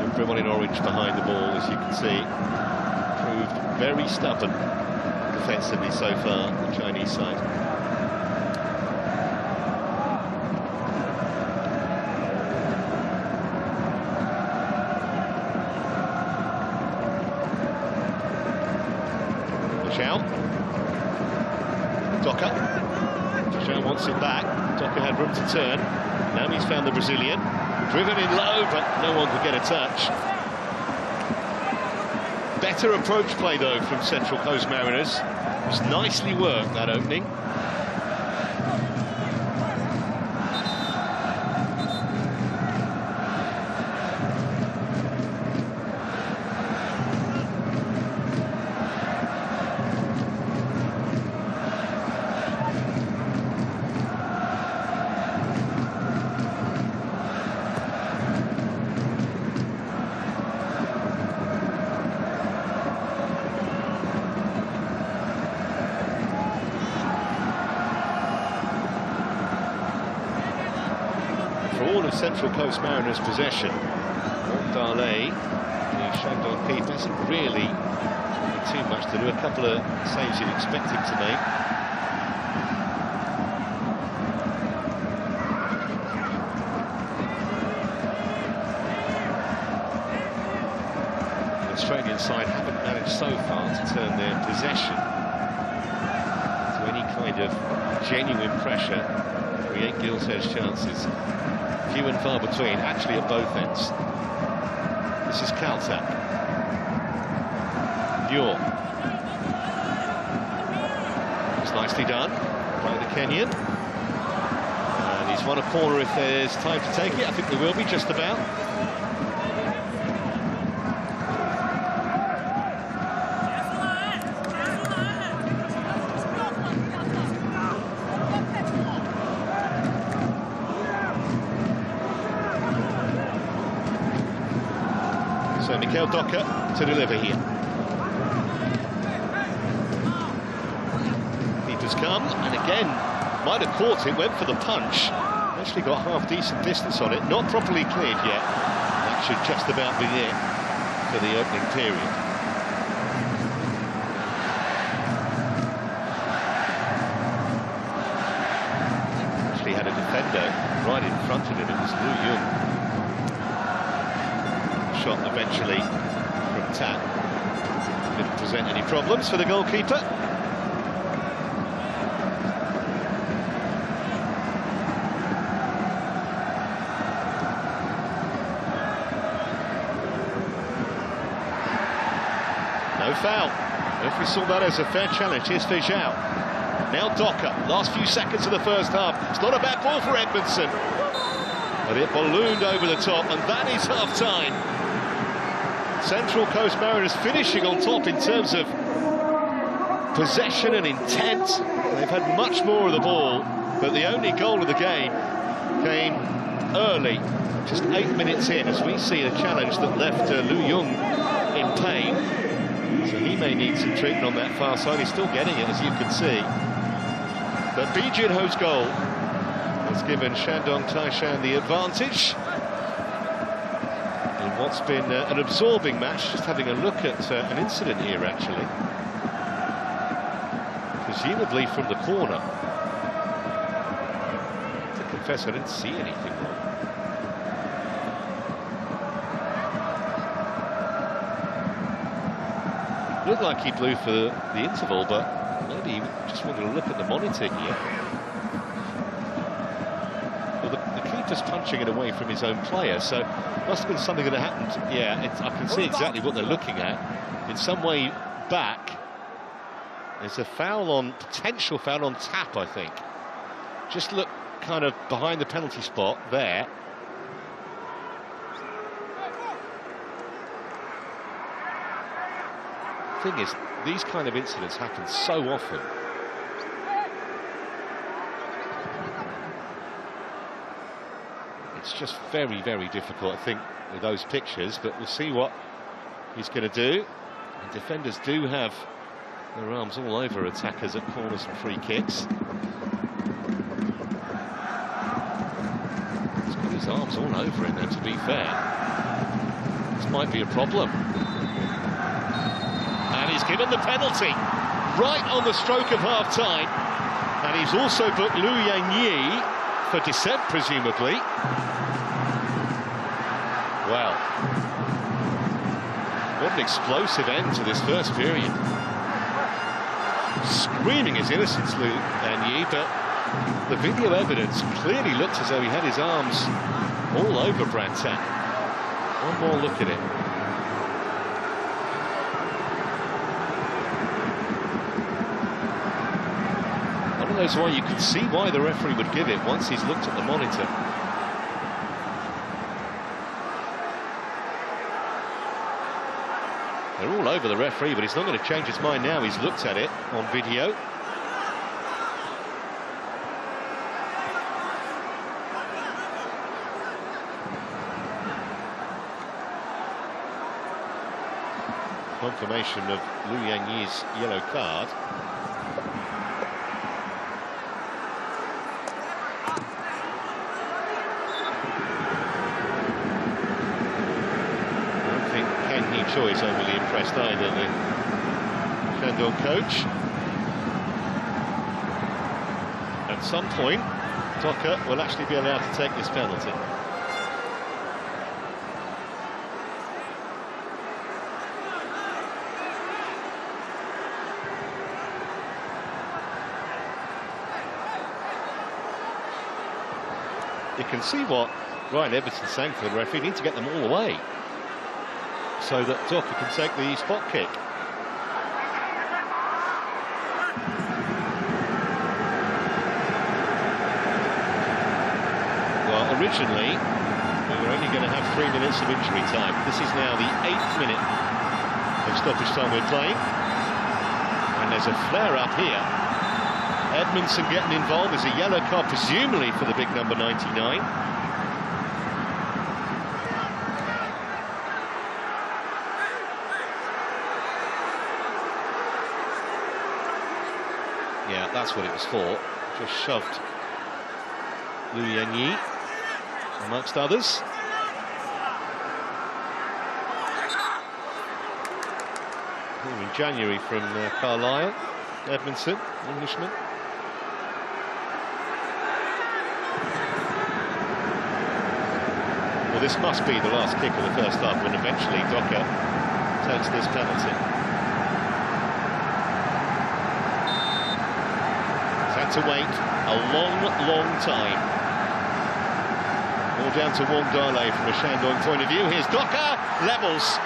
Everyone in orange behind the ball, as you can see, proved very stubborn defensively so far, the Chinese side. Chow. Docker. Chow wants it back. Docker had room to turn. Now he's found the Brazilian. Driven in low, but no one could get a touch. Better approach play, though, from Central Coast Mariners. It was nicely worked, that opening. Central Coast Mariners' possession. Dale, the Shandong keeper, hasn't really too much to do. A couple of saves you'd expect him to make. The Australian side haven't managed so far to turn their possession to any kind of genuine pressure, create gilt-edged chances. Few and far between, actually, at both ends. This is Kaltak. Muir. It's nicely done by the Kenyan. And he's won a corner if there's time to take it. I think there will be, just about. So Mikael Docker to deliver here. Keeper's come, and again, might have caught it, went for the punch. Actually got half-decent distance on it, not properly cleared yet. That should just about be it for the opening period. Actually had a defender right in front of him, it was Lu Jung. Shot eventually from Tap. Didn't present any problems for the goalkeeper. No foul. If we saw that as a fair challenge, here's Fijau. Now Docker, last few seconds of the first half. It's not a bad ball for Edmondson. But it ballooned over the top, and that is half-time. Central Coast Mariners finishing on top in terms of possession and intent. They've had much more of the ball, but the only goal of the game came early, just 8 minutes in, as we see a challenge that left Lu Jung in pain. So he may need some treatment on that far side. He's still getting it, as you can see. But Bi Jin-ho's goal has given Shandong Taishan the advantage. What's been an absorbing match. Just having a look at an incident here, actually. Presumably from the corner. To confess, I didn't see anything wrong. Looked like he blew for the interval, but maybe he just wanted to look at the monitor here. Well, the keeper's punching it away from his own player, so must have been something that happened. Yeah, I can see exactly what they're looking at. In some way back, there's a potential foul on Tap, I think. Just look kind of behind the penalty spot there. Thing is, these kind of incidents happen so often. It's just very, very difficult, I think, with those pictures, but we'll see what he's going to do. And defenders do have their arms all over attackers at corners and free kicks. He's got his arms all over him there, to be fair. This might be a problem. And he's given the penalty right on the stroke of half-time. And he's also booked Lu Yang for dissent, presumably. Well, what an explosive end to this first period. screaming his innocence, Lu Yanyi, but the video evidence clearly looked as though he had his arms all over Brantat. One more look at it. One of those where you can see why the referee would give it once he's looked at the monitor. They're all over the referee, but he's not going to change his mind now. He's looked at it on video. Confirmation of Lu Yanyi's yellow card. Choi is overly impressed either, the Shandong coach. At some point, Docker will actually be allowed to take this penalty. You can see what Ryan Everton's saying for the referee. You need to get them all away, so that Docker can take the spot kick. Well, originally, we were only going to have 3 minutes of injury time. This is now the 8th minute of stoppage time we're playing. And there's a flare-up here. Edmondson getting involved. There's a yellow card, presumably for the big number 99. Yeah, that's what it was for. Just shoved Lu Yanyi amongst others. Here in January from Carlisle, Edmondson, Englishman. Well, this must be the last kick of the first half when eventually Docker takes this penalty. To wait a long time. All down to Wong Dale from a Shandong point of view. Here's Docker, levels.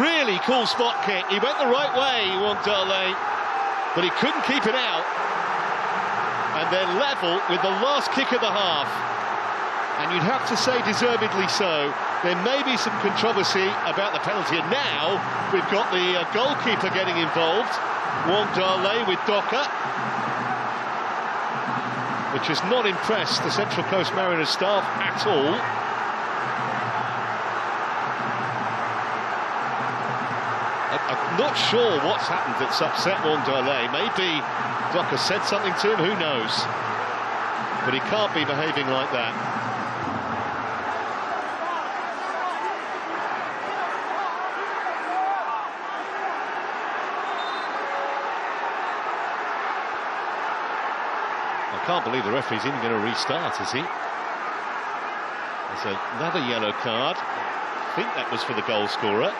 Really cool spot kick. He went the right way, Wong Dale, but he couldn't keep it out. And they're level with the last kick of the half. And you'd have to say deservedly so. There may be some controversy about the penalty. And now we've got the goalkeeper getting involved. Wong Dale with Docker, which has not impressed the Central Coast Mariners staff at all. I'm not sure what's happened that's upset Wong Dale. Maybe Docker said something to him, who knows? But he can't be behaving like that. I can't believe the referee's even going to restart, is he? There's another yellow card. I think that was for the goal scorer.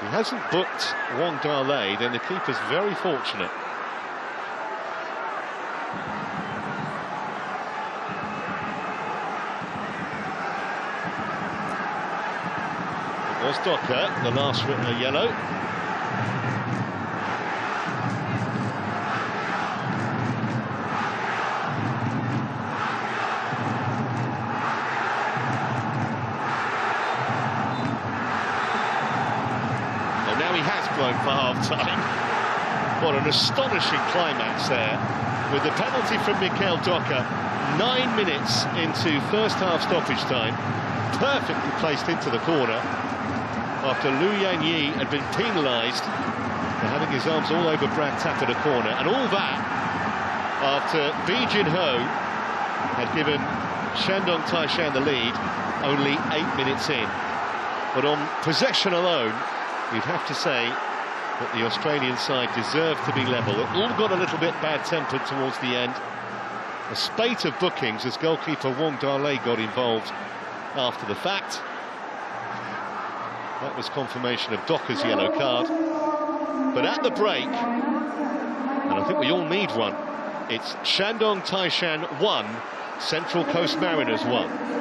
He hasn't booked Wong Dale, then the keeper's very fortunate. It was Docker, the last yellow. Blown for half-time. What an astonishing climax there, with the penalty from Mikhail Docker 9 minutes into first half stoppage time, perfectly placed into the corner after Lu Yanyi had been penalised for having his arms all over Brad Tapp at a corner, and all that after Bi Jin Ho had given Shandong Taishan the lead only 8 minutes in. But on possession alone, you'd have to say that the Australian side deserved to be level. It all got a little bit bad-tempered towards the end. A spate of bookings as goalkeeper Wong Dale got involved after the fact. That was confirmation of Docker's yellow card. But at the break, and I think we all need one, it's Shandong Taishan 1, Central Coast Mariners 1.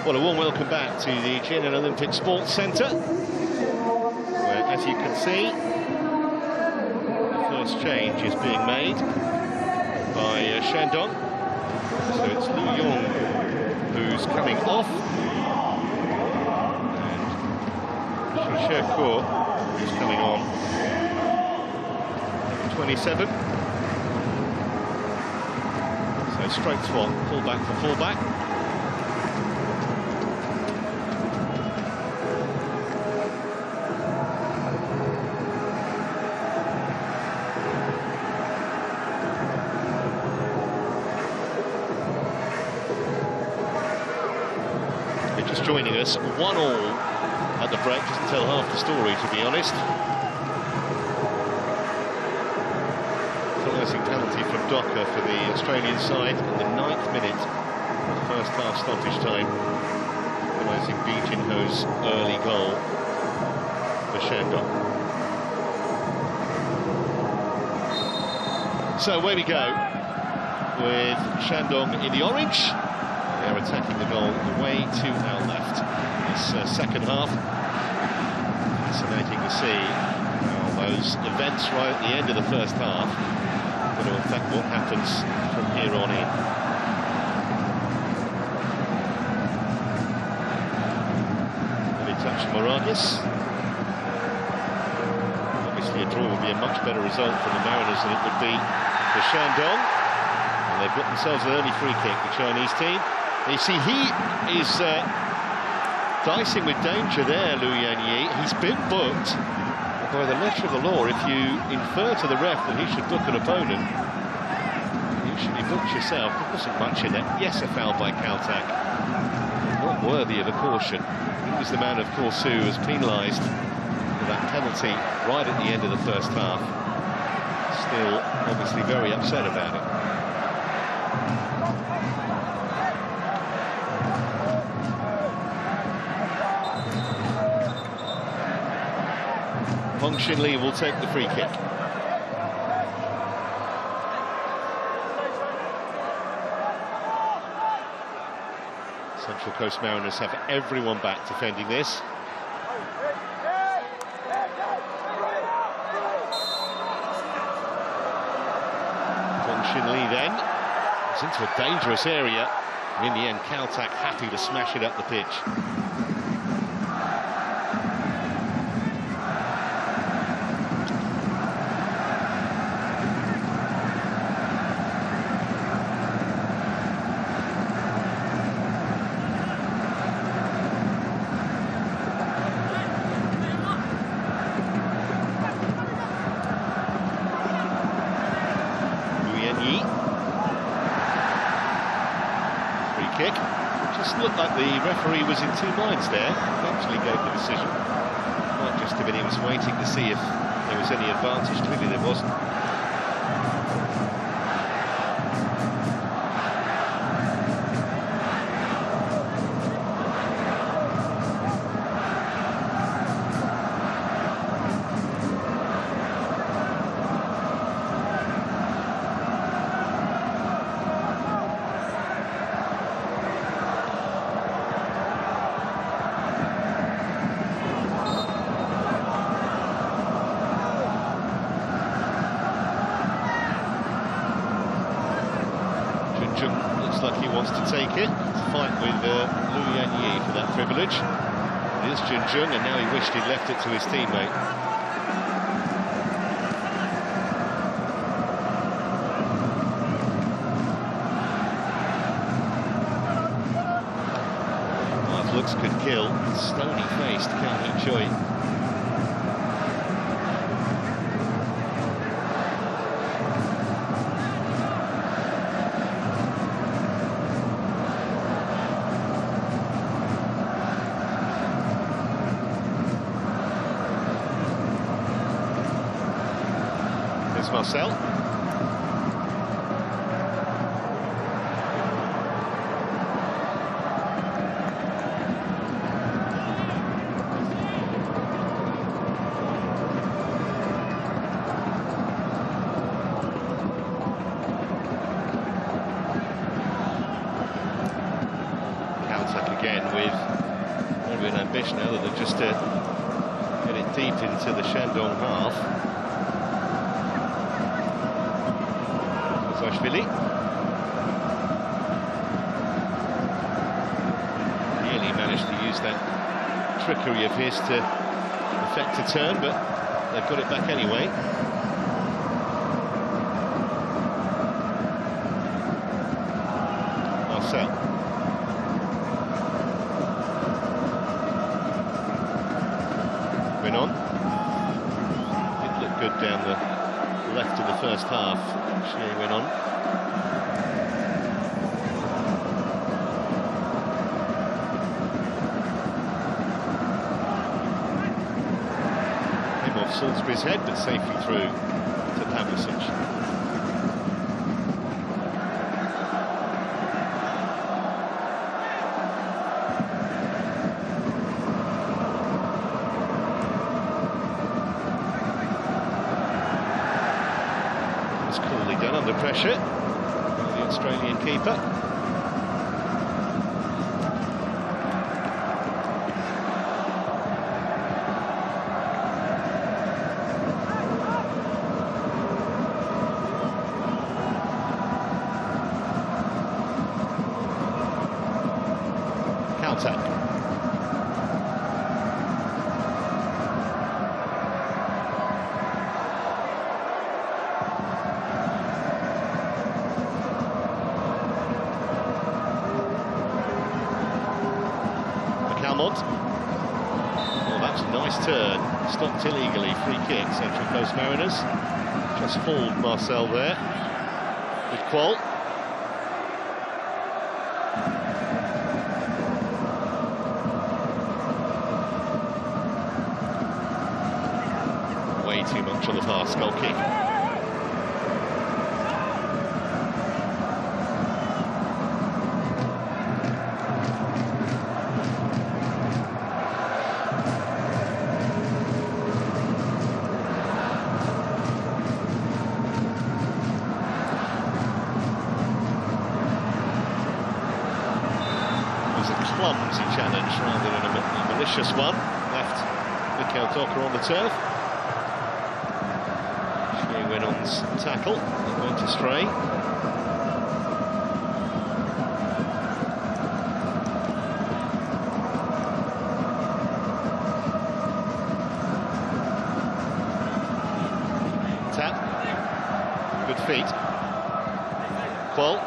Well, a warm welcome back to the CHN Olympic Sports Centre, where, as you can see, the first change is being made by Shandong. So it's Lu Yong who's coming off, and Kashia who's coming on. 27. So straight swap, fullback for fullback. Just joining us, 1-1 at the break, doesn't tell half the story, to be honest. Equalising penalty from Docker for the Australian side in the 9th minute of the first half stoppage time. Equalising Bijinho's early goal for Shandong. So away we go with Shandong in the orange. They're attacking the goal away to our left this second half. Fascinating to see how those events right at the end of the first half are going to affect what happens from here on in. Early touch from Moragas. Obviously a draw would be a much better result for the Mariners than it would be for Shandong. And they've got themselves an early free kick, the Chinese team. And you see, he is dicing with danger there, Lu Yanyi. He's been booked. By the letter of the law, if you infer to the ref that he should book an opponent, you should be booked yourself. There wasn't much in it. Yes, a foul by Caltac. Not worthy of a caution. He was the man, of course, who was penalised for that penalty right at the end of the first half. Still, obviously, very upset about it. Hong Xin Li will take the free kick. Central Coast Mariners have everyone back defending this. Hong Xin Li then is into a dangerous area. In the end, Caltac happy to smash it up the pitch. Kick. Just looked like the referee was in two minds there. Eventually gave the decision. Might just have been he was waiting to see if there was any advantage. Clearly there wasn't. Looks like he wants to take it, to fight with Lu Yanyi for that privilege. It is Junjung, and now he wished he'd left it to his teammate. Well, looks could kill. Stony-faced, Kang Choi. Marcel. Caltac again with maybe an ambition other than just to get it deep into the Shandong half. Nearly managed to use that trickery of his to effect a turn, but they've got it back anyway. Marcel. Went on. Didn't look good down the left in the first half. She went on. Came off Salisbury's head, but safely through to Pavlicic. Under pressure, the Australian keeper. Caltac. It's a nice turn, stopped illegally, free kick, Central Coast Mariners. Just fooled Marcel there. Good qual. Way too much on the pass, goal kick. Clumsy challenge rather than a malicious one. Left Mikhail Docker on the turf. Winon's tackle went astray. Tap. Good feet. Qual.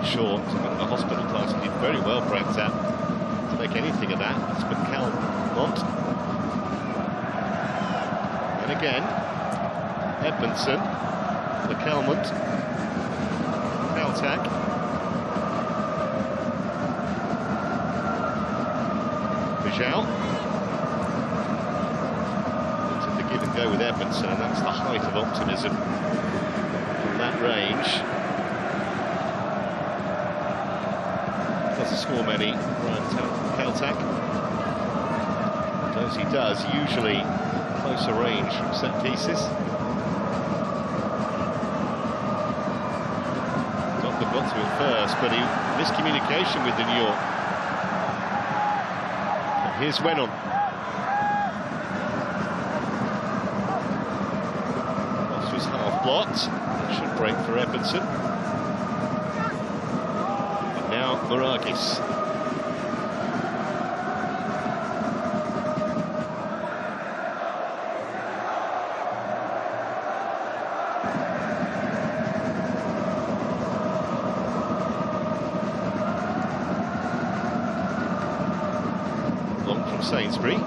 Short. The hospital class did very well, perhaps, to make anything of that. It's McCalmont. And again, Edmondson, McCalmont, Caltac. Bijal. It's a give and go with Edmondson, and that's the height of optimism from that range. Doesn't score many, Brian Caltac. Those he does, usually closer range from set pieces. Got to it first, but he miscommunication with the New York. And here's Wenon. Cross was half blocked. That should break for Edmondson. Maragis. Long from Sainsbury.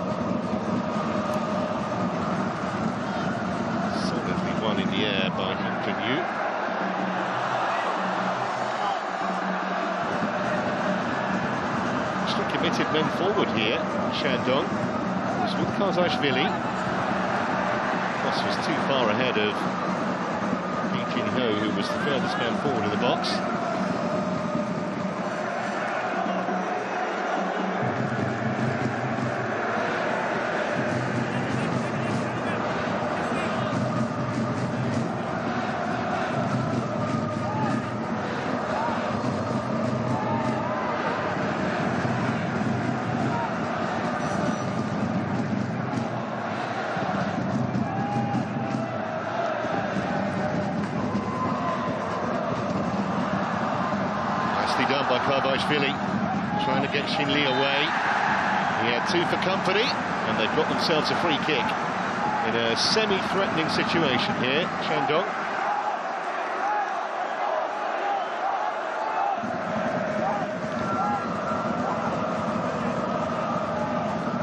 Solidly won in the air by Hongton-Yu. Committed men forward here. Shandong was with Kazashvili. Cross was too far ahead of Lee Jin-ho, who was the furthest man forward in the box. Done by Kardashvili, trying to get Shinli away. He had two for company, and they've got themselves a free kick in a semi-threatening situation here. Shandong.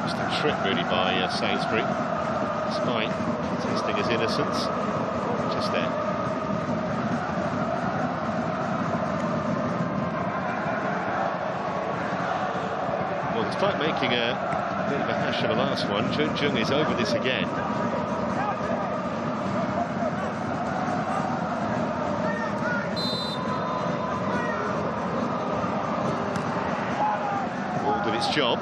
Just a trick really by Sainsbury, despite testing his innocence. Just there. Despite making a bit of a hash of the last one, Jung is over this again. Ball did its job.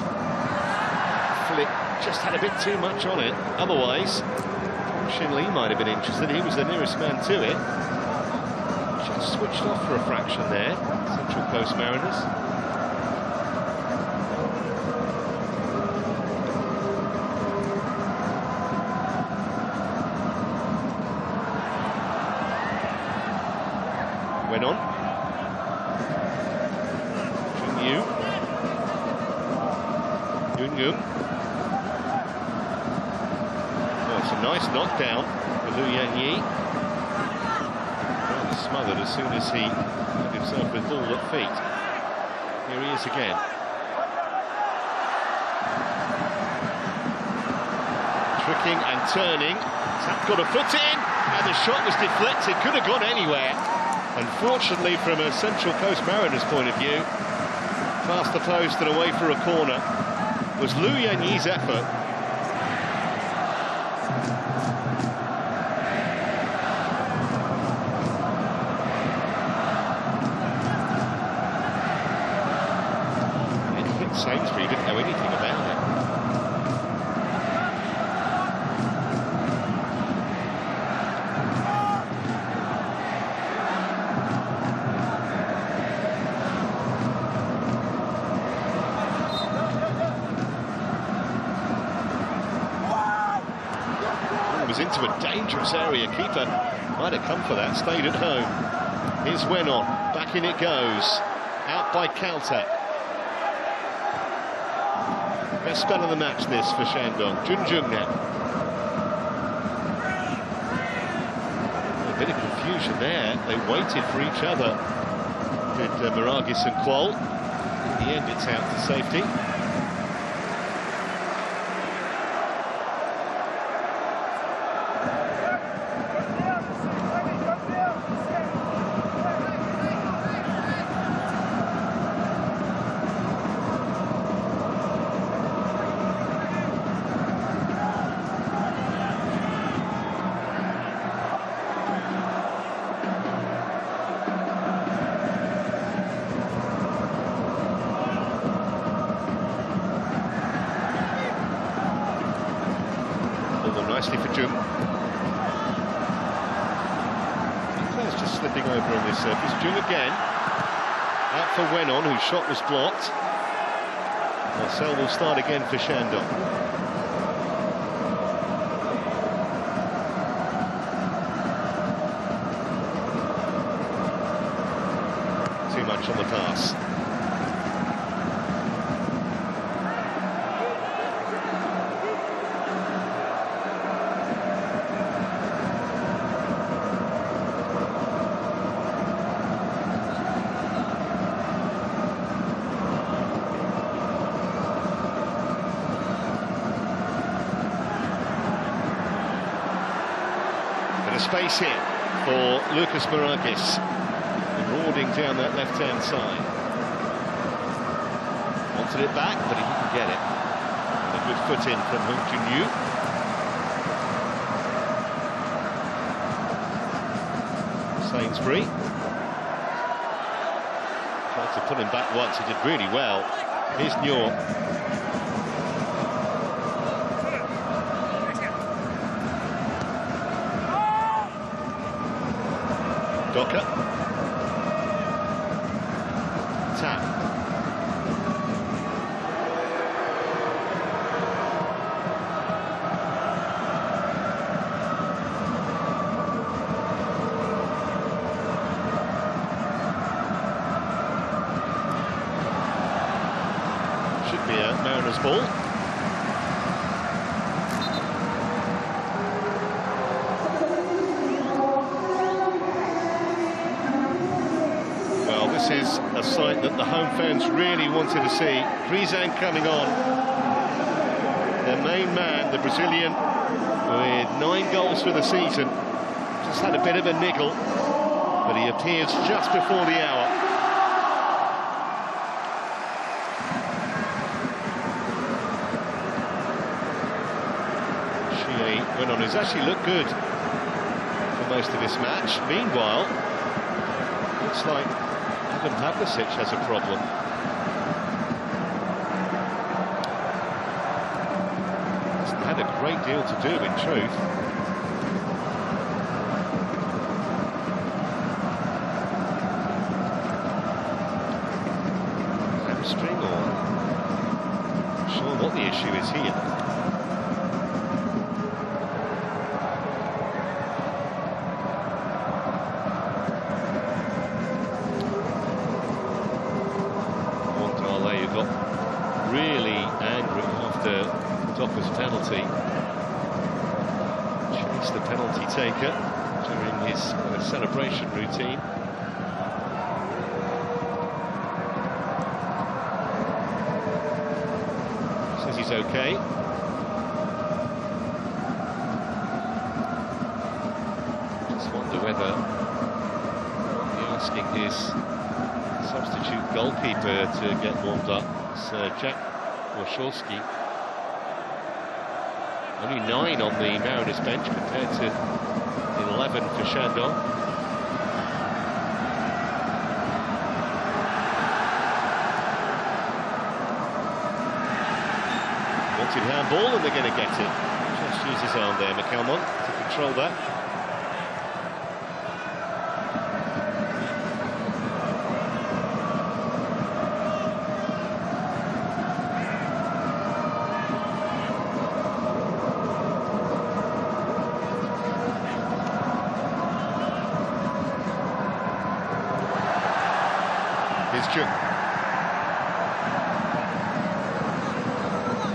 Flip just had a bit too much on it. Otherwise, Shin Lee might have been interested. He was the nearest man to it. Just switched off for a fraction there, Central Coast Mariners. Went on. Jung-Yu. Oh, it's a nice knockdown for Lu Yanyi. smothered as soon as he had himself with ball at feet. Here he is again. Tricking and turning. Tap got a foot in, and the shot was deflected. Could have gone anywhere. Unfortunately, from a Central Coast Mariners point of view, past the post and away for a corner was Lu Yanyi's effort. It hit Sainsbury, didn't know anything about it. Into a dangerous area. Keeper might have come for that, stayed at home. Here's Wenon, back in it goes. Out by Caltech. Best spell of the match this for Shandong. Junjung now. A bit of confusion there. They waited for each other. Did Maragis and Kuol. In the end, it's out to safety. Nicely for Jung. Players just slipping over on this surface. Jung again. Out for Wenon, whose shot was blocked. Marcel will start again for Shandong. Too much on the pass. Space here for Lucas Maragis, marauding down that left-hand side. Wanted it back, but he didn't get it. A good foot in from Hung Junyu. Sainsbury. Tried to pull him back once, he did really well. Here's Nyor. Docker. Tap. Should be a Mariners ball. This is a sight that the home fans really wanted to see. Frizan coming on. Their main man, the Brazilian, with 9 goals for the season. Just had a bit of a niggle, but he appears just before the hour. Wenon has actually looked good for most of this match. Meanwhile, looks like Pavlicic has a problem. Hasn't had a great deal to do, in truth. Hamstring, or not sure what the issue is here. Got really angry after Docker's penalty. Chased the penalty taker. during his celebration routine. Says he's okay. Just wonder whether he's asking his substitute goalkeeper to get warmed up. It's Jack Warshawski. Only 9 on the Mariners bench compared to 11 for Shandong. Wanted handball and they're going to get it. Just use his arm there, McCalmont, to control that.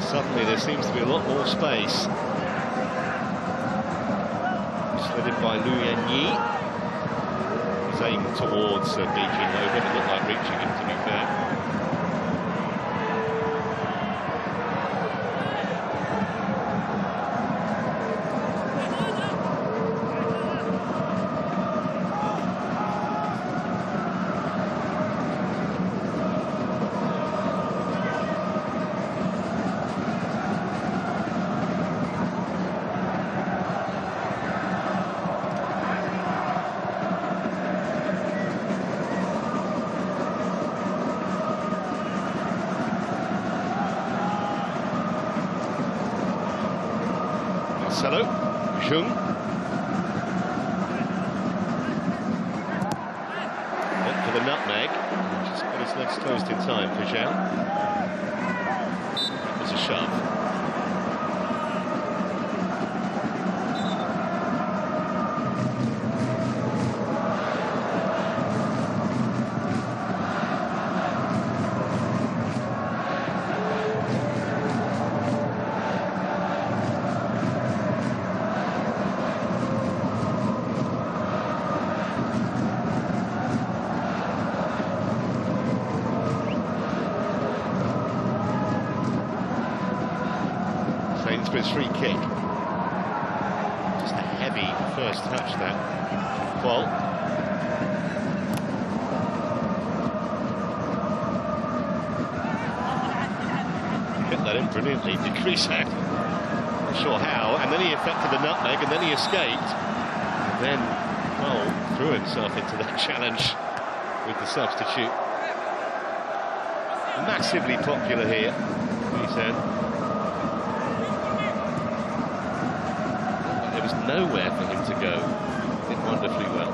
Suddenly there seems to be a lot more space. Slid in by Lu Yanyi. He's aimed towards Beijing over. It looked like reaching him, to be fair. Marcelo, Jung. Went for the nutmeg. Just got his legs closed in time for Zhao. That was a shove. Sainsbury's free kick. Just a heavy first touch that. Well, hit that in brilliantly. Kashia, not sure how, and then he affected the nutmeg, and then he escaped, and then threw himself into that challenge with the substitute. Massively popular here, he said. There was nowhere for him to go. Did wonderfully well.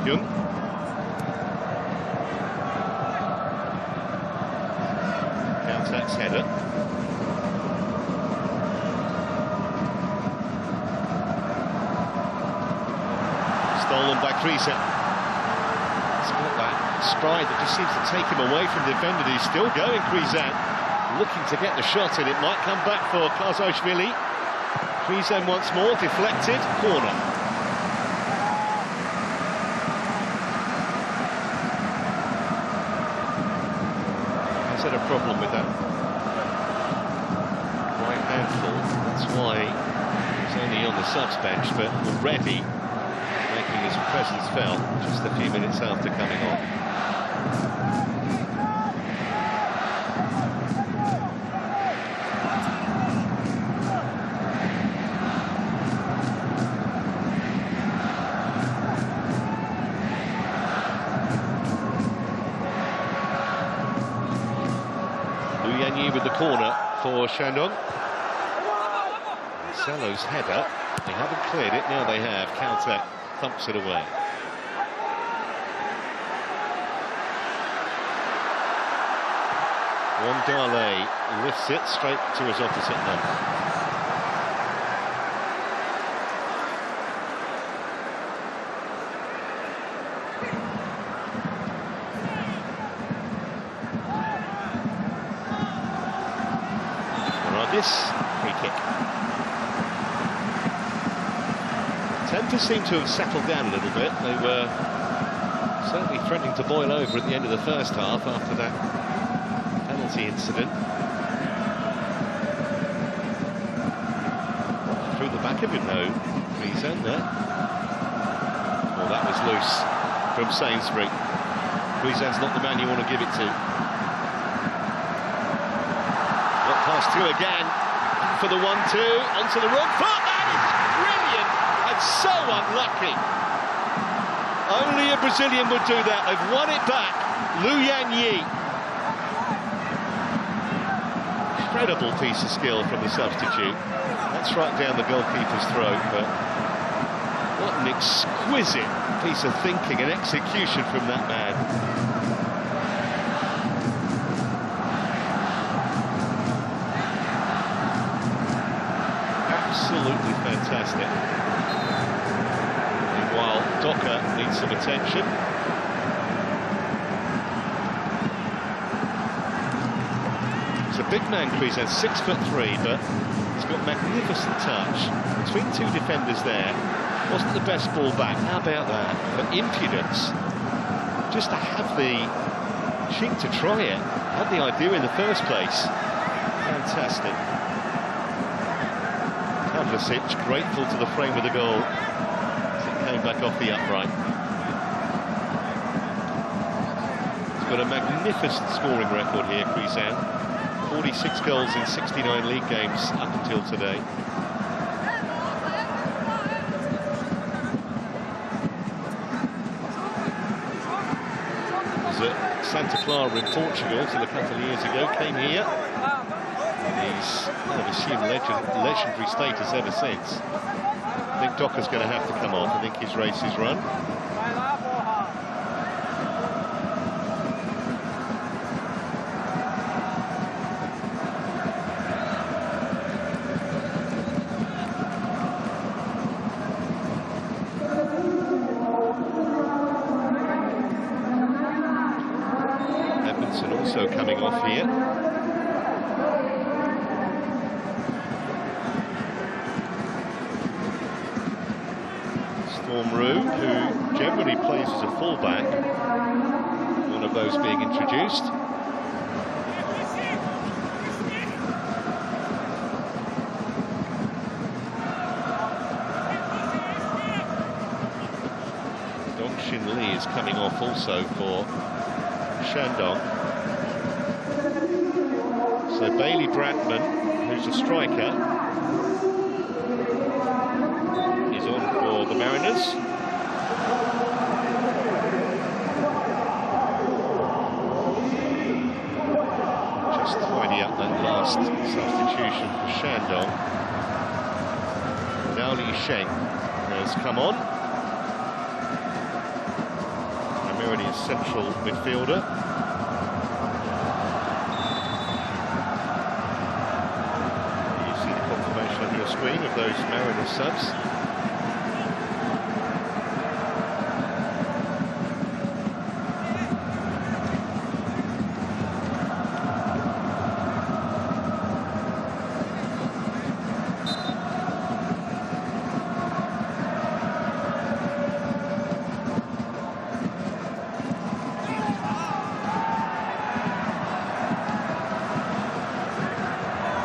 Jung. Counts header. Stolen by Kashia. He's got that stride that just seems to take him away from the defender. He's still going, Kashia. Looking to get the shot in. It might come back for Kashia. Kashia once more, deflected, corner. Had a problem with that right handful. That's why he's only on the subs bench, but already making his presence felt just a few minutes after coming on. corner for Shandong. Cello's header, they haven't cleared it, now they have. Caltech thumps it away. Wandale lifts it straight to his opposite number. Free kick. Tempers seem to have settled down a little bit. They were certainly threatening to boil over at the end of the first half after that penalty incident. Through the back of him though, Friesen there. Oh, that was loose from Sainsbury. Friesen's not the man you want to give it to. Pass through again for the 1-2 onto the wrong foot. That is brilliant and so unlucky. Only a Brazilian would do that. They've won it back. Lu Yanyi. Incredible piece of skill from the substitute. That's right down the goalkeeper's throat, but what an exquisite piece of thinking and execution from that man. Absolutely fantastic. Meanwhile, Docker needs some attention. He's a big man, Friesen, 6'3", but he's got magnificent touch. Between two defenders there, wasn't the best ball back. How about that? But impudence, just to have the cheek to try it, had the idea in the first place. Fantastic. Grateful to the frame of the goal as it came back off the upright. He's got a magnificent scoring record here, Friesen. 46 goals in 69 league games up until today. He was at Santa Clara in Portugal till a couple of years ago, came here. He's kind of assumed legendary status ever since. I think Docker's going to have to come off. I think his race is run. Edmondson also coming off here. Who generally plays as a fullback, one of those being introduced. Dong-Shin Lee is coming off also for Shandong. So Bailey Bradman, who's a striker, for the Mariners. Just tidy up that last substitution for Shandong. Now Li Sheng has come on. Primarily a central midfielder. You see the confirmation on your screen of those Mariners subs.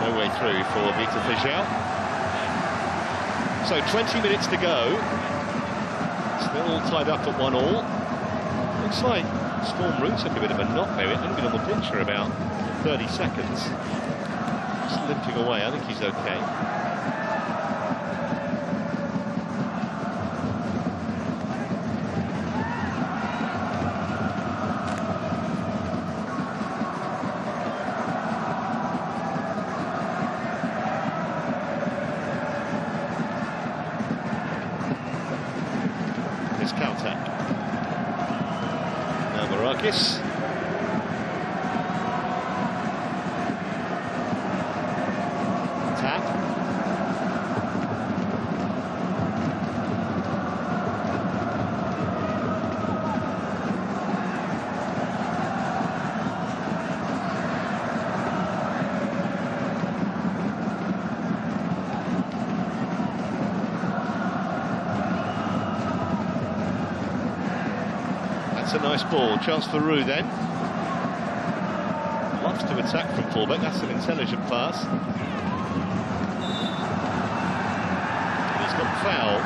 No way through for Vita Fijal. So 20 minutes to go. Still all tied up at 1-1. Looks like Storm Root took a bit of a knock there. It hadn't been on the pitch for about 30 seconds. Just limping away. I think he's okay. focus. Tap. That's a nice ball. Chance for Roux then. Loves to attack from fullback. That's an intelligent pass. He's got foul.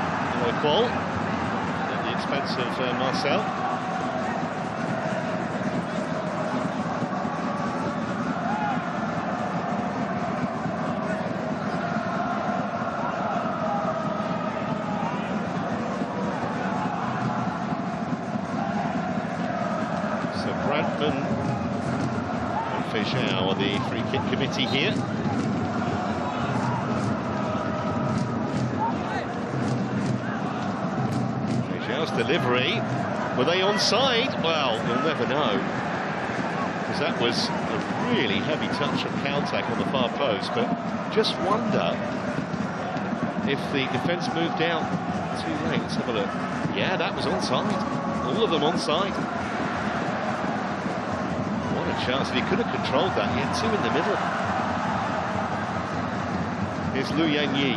Qual at the expense of Marcel. Bradman and Fischer are the free kick committee here. Fischer's delivery. Were they onside? Well, you'll never know, because that was a really heavy touch from Caltech on the far post, but just wonder if the defence moved out too late. Let's have a look. Yeah, that was onside. All of them onside. Chance if he could have controlled that. He had two in the middle. Here's Lu Yanyi.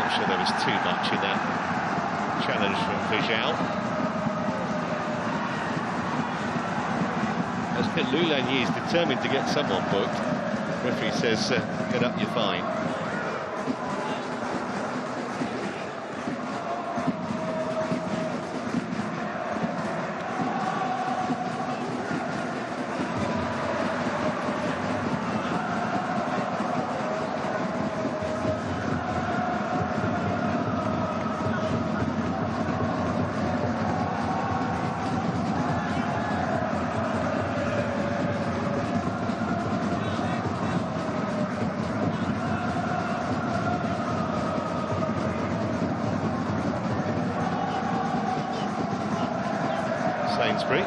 Not sure there was too much in that challenge from Vijal. Lu Yanyi is determined to get someone booked. The referee says, get up, you're fine. Sainsbury.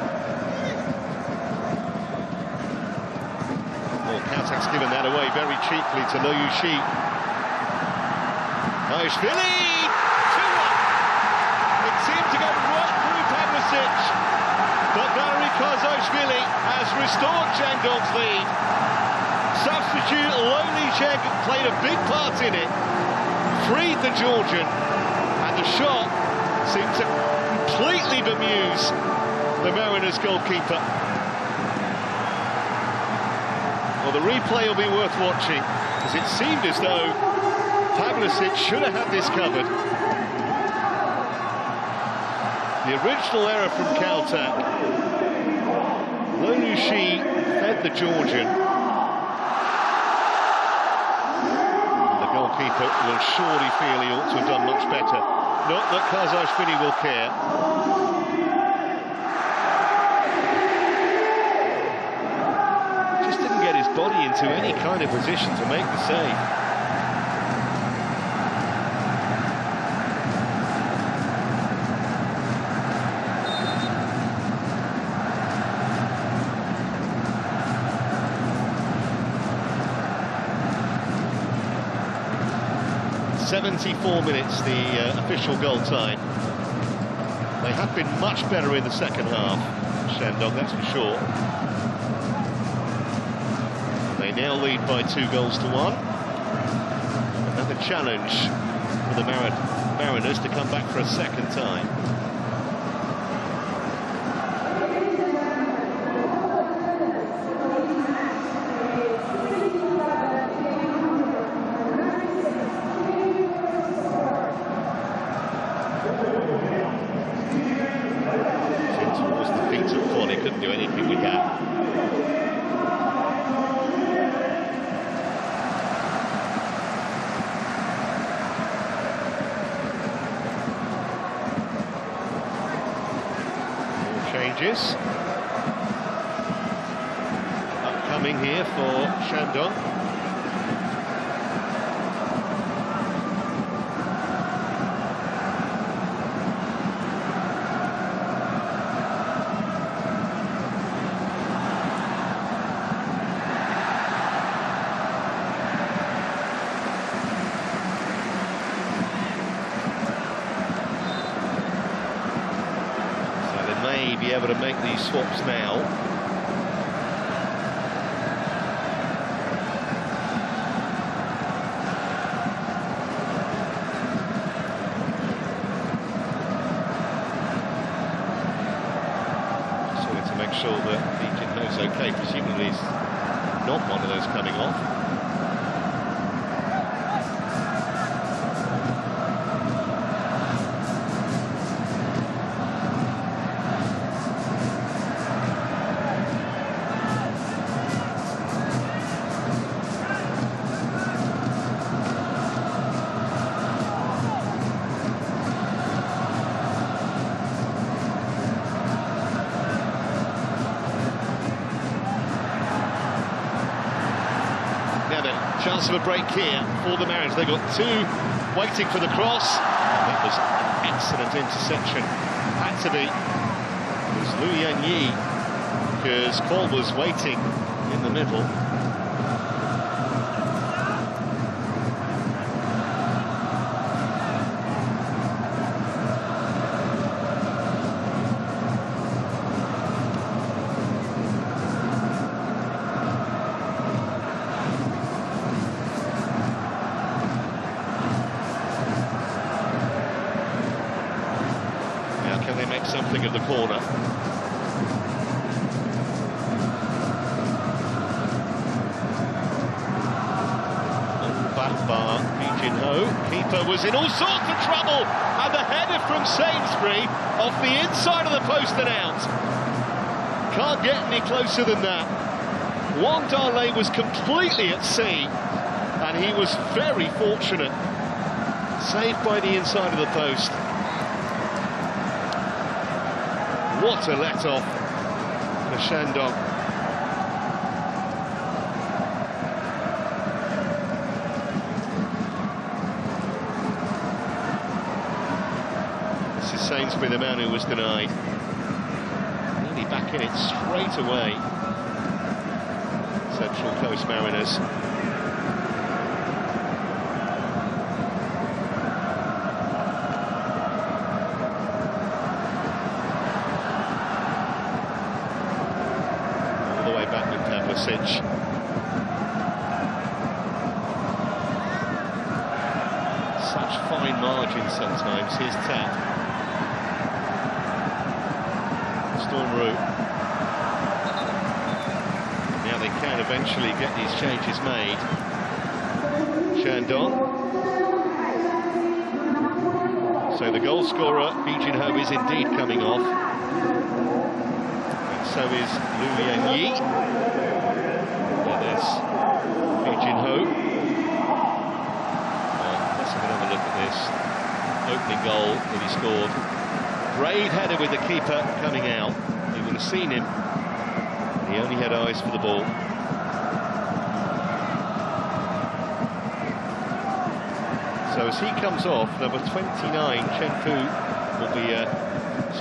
Well, Caltech's given that away very cheaply to Lo Yushi. Taishvili! 2-1! It seemed to go right through Pavlicic, but Valery Kazaishvili has restored Shandong's lead. Substitute Lo Yushi played a big part in it, freed the Georgian, and the shot seemed to completely bemuse the Mariners goalkeeper. Well, the replay will be worth watching, as it seemed as though Pavlicic should have had this covered. The original error from Caltech. Lo Yushi fed the Georgian. The goalkeeper will surely feel he ought to have done much better. Not that Kazaishvili will care. Body into any kind of position to make the save. "74 minutes, the official goal time. They have been much better in the second half, Shandong, that's for sure. They now lead by 2-1. Another challenge for the Mariners to come back for a second time. Towards the feet of Paul, he couldn't do anything with that. Changes upcoming here for Shandong. be able to make these swaps now. Just wanted to make sure that Kashia knows okay. Presumably he's not one of those coming off. Chance of a break here for the Mariners. They've got two waiting for the cross. That was an excellent interception. Had to be. It was Lu Yanyi, because Paul was waiting in the middle. Can they make something of the corner? Back bar, Ho. Keeper was in all sorts of trouble, and the header from Sainsbury off the inside of the post and out. Can't get any closer than that. Wang Dalei was completely at sea, and he was very fortunate. Saved by the inside of the post. What a let-off for Shandong. This is Sainsbury, the man who was denied. Nearly back in it straight away. Central Coast Mariners. Such fine margins sometimes. Here's tap. Storm route. Now they can eventually get these changes made. Shandong. So the goal scorer, Ho, is indeed coming off. And so is Lu Yanyi. There's Ho. Let's have another look at this opening goal that he scored. Great header with the keeper coming out. He would have seen him. He only had eyes for the ball. So as he comes off, number 29, Chen Fu, will be a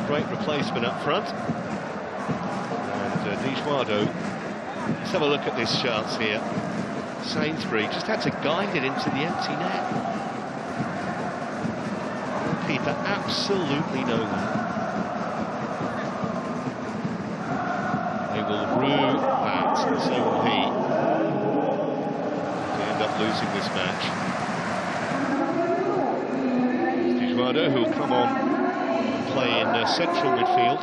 straight replacement up front. And Dijwado. Let's have a look at this chance here. Sainsbury just had to guide it into the empty net. Keeper absolutely nowhere. They will rue that, and so will he. They end up losing this match. Dijwado, who will come on and play in central midfield.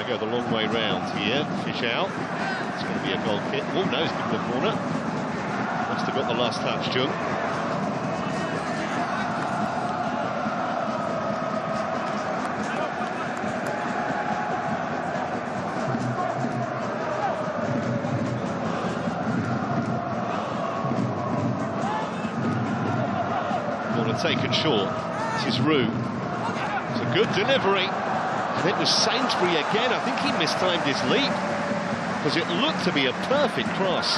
Go the long way round here, fish out. It's going to be a goal kick. Oh no, it's been the corner. Must have got the last touch, Jung. Corner taken short. This is Roux. It's a good delivery. And it was Sainsbury again. I think he mistimed his leap, because it looked to be a perfect cross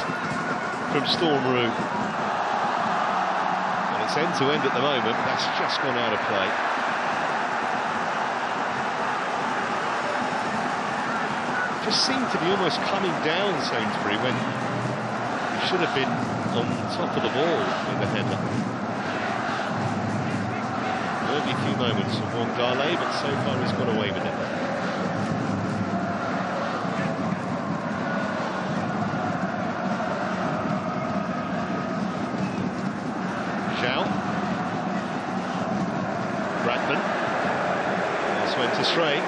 from Storm Roux. Well, it's end-to-end at the moment. That's just gone out of play. just seemed to be almost coming down Sainsbury when he should have been on top of the ball in the header. Only a few moments of Wongale, but so far he's got away with it. Bradman also went astray.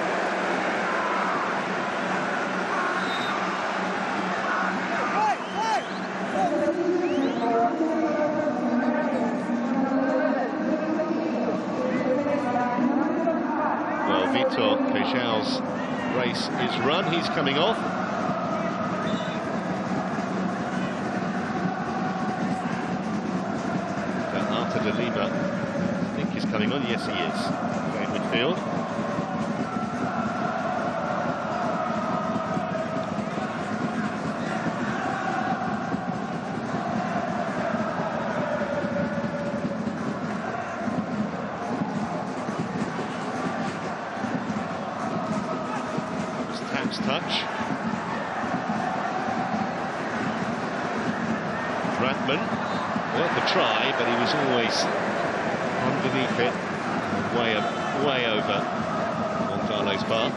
Well, Vitor Pejal's race is run. He's coming off. Arthur de Lima, I think he's coming on. Yes, he is. Going midfield. Touch. Bradman, worth a try, but he was always underneath it, way over Wongale's bar.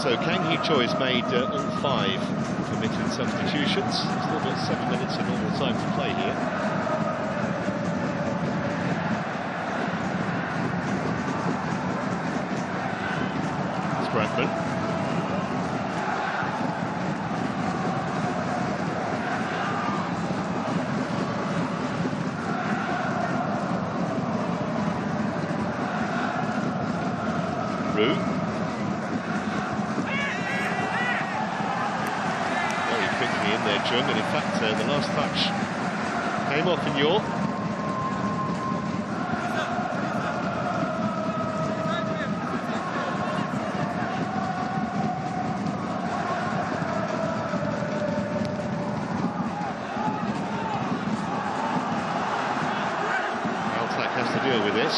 So Kang Hee-cho has made all 5 permitted substitutions. Still got 7 minutes of normal time to play here. It's Bradman. Roux. In there, Jung, and in fact the last touch came off in York. Altak has to deal with this.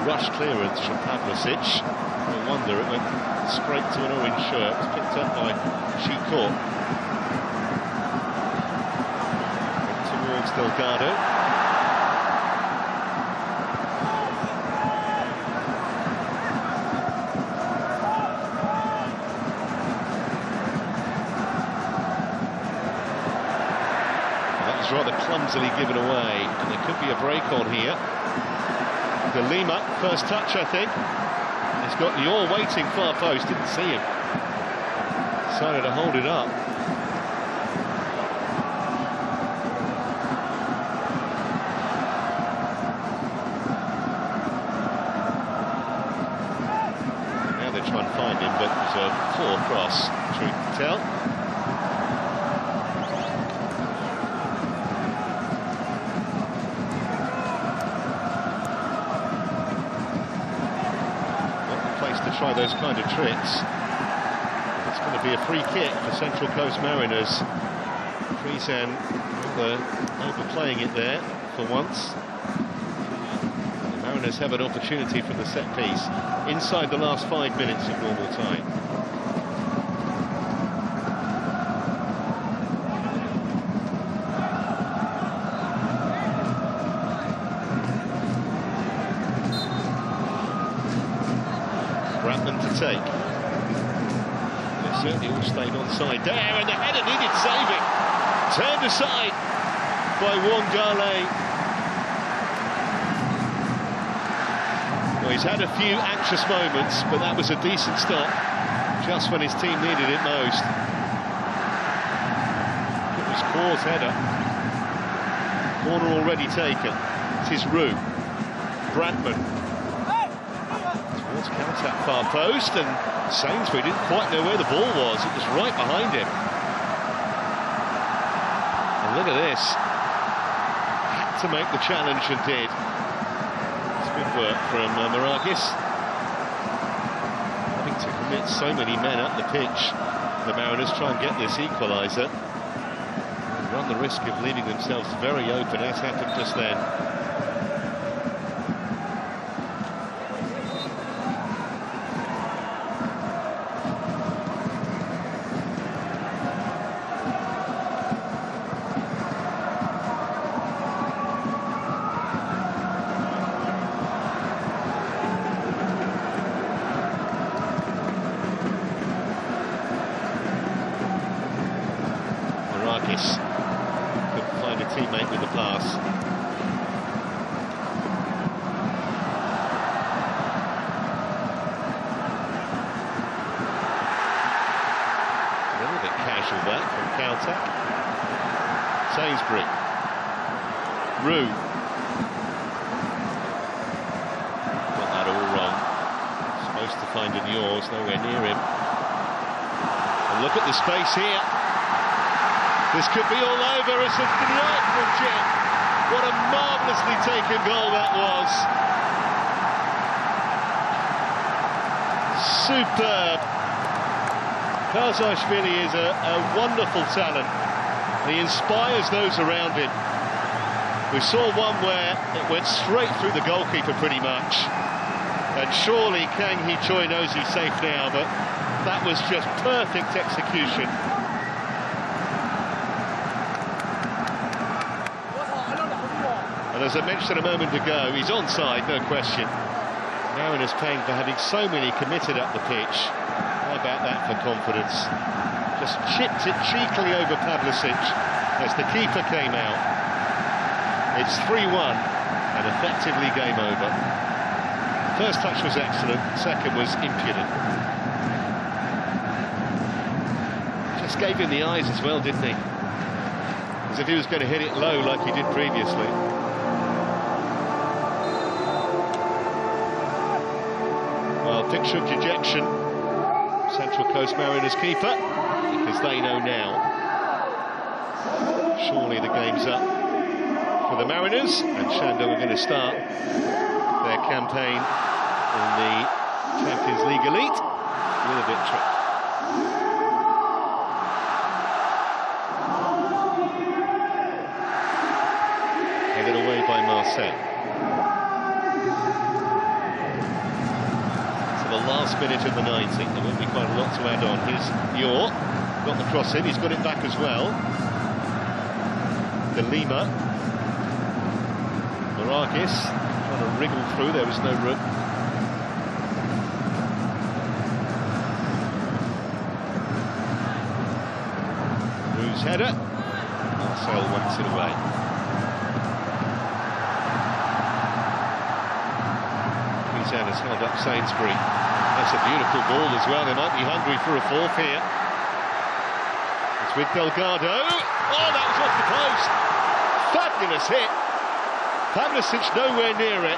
Rush clearance from Pavlicic. No wonder it went straight to an orange shirt. It was picked up by Chicot. Towards Delgado. That was rather clumsily given away, and there could be a break on here. De Lima, first touch, I think. He's got Yor waiting far post, didn't see him. Decided to hold it up. Now they try and find him, but it's a poor cross, truth to tell. Try those kind of tricks. It's going to be a free kick for Central Coast Mariners. Friesen overplaying it there for once. The Mariners have an opportunity from the set piece inside the last 5 minutes of normal time. Bradman to take. They certainly all stayed onside there, and the header needed saving. Turned aside by Wongale. Well, he's had a few anxious moments, but that was a decent stop, just when his team needed it most. It was Cor's header. Corner already taken. It is Roux. Bradman. Counter far post, and Sainsbury didn't quite know where the ball was. It was right behind him. And look at this. Had to make the challenge and did. It's good work from Maragis. Having to commit so many men up the pitch, the Mariners try and get this equaliser. Run the risk of leaving themselves very open, as happened just then. Couldn't find a teammate with the pass. A little bit casual that from counter. Sainsbury. Roux. Got that all wrong. Supposed to find yours, nowhere near him. And look at the space here. This could be all over. It's a delightful chip. What a marvellously taken goal that was. Superb. Kashia is a wonderful talent. He inspires those around him. We saw one where it went straight through the goalkeeper pretty much. And surely Kang Hee-choi knows he's safe now, but that was just perfect execution. And as I mentioned a moment ago, he's onside, no question. Mariners paying for having so many committed up the pitch. How about that for confidence? Just chipped it cheekily over Pavlicic as the keeper came out. It's 3-1 and effectively game over. First touch was excellent, second was impudent. Just gave him the eyes as well, didn't he? As if he was going to hit it low like he did previously. Well, picture of dejection, Central Coast Mariners keeper, because they know now. Surely the game's up for the Mariners, and Shandong are going to start their campaign in the Champions League Elite with a victory. Headed away by Marseille. The last minute of the 90th, there will be quite a lot to add on. Here's Yor, got the cross in, he's got it back as well. De Lima. Maragis trying to wriggle through, there was no room. Roux's header. Marcel wants it away. Has held up Sainsbury. That's a beautiful ball as well. They might be hungry for a fourth here. It's with Delgado. Oh, that was off the post. Fabulous hit. Pavlicic nowhere near it.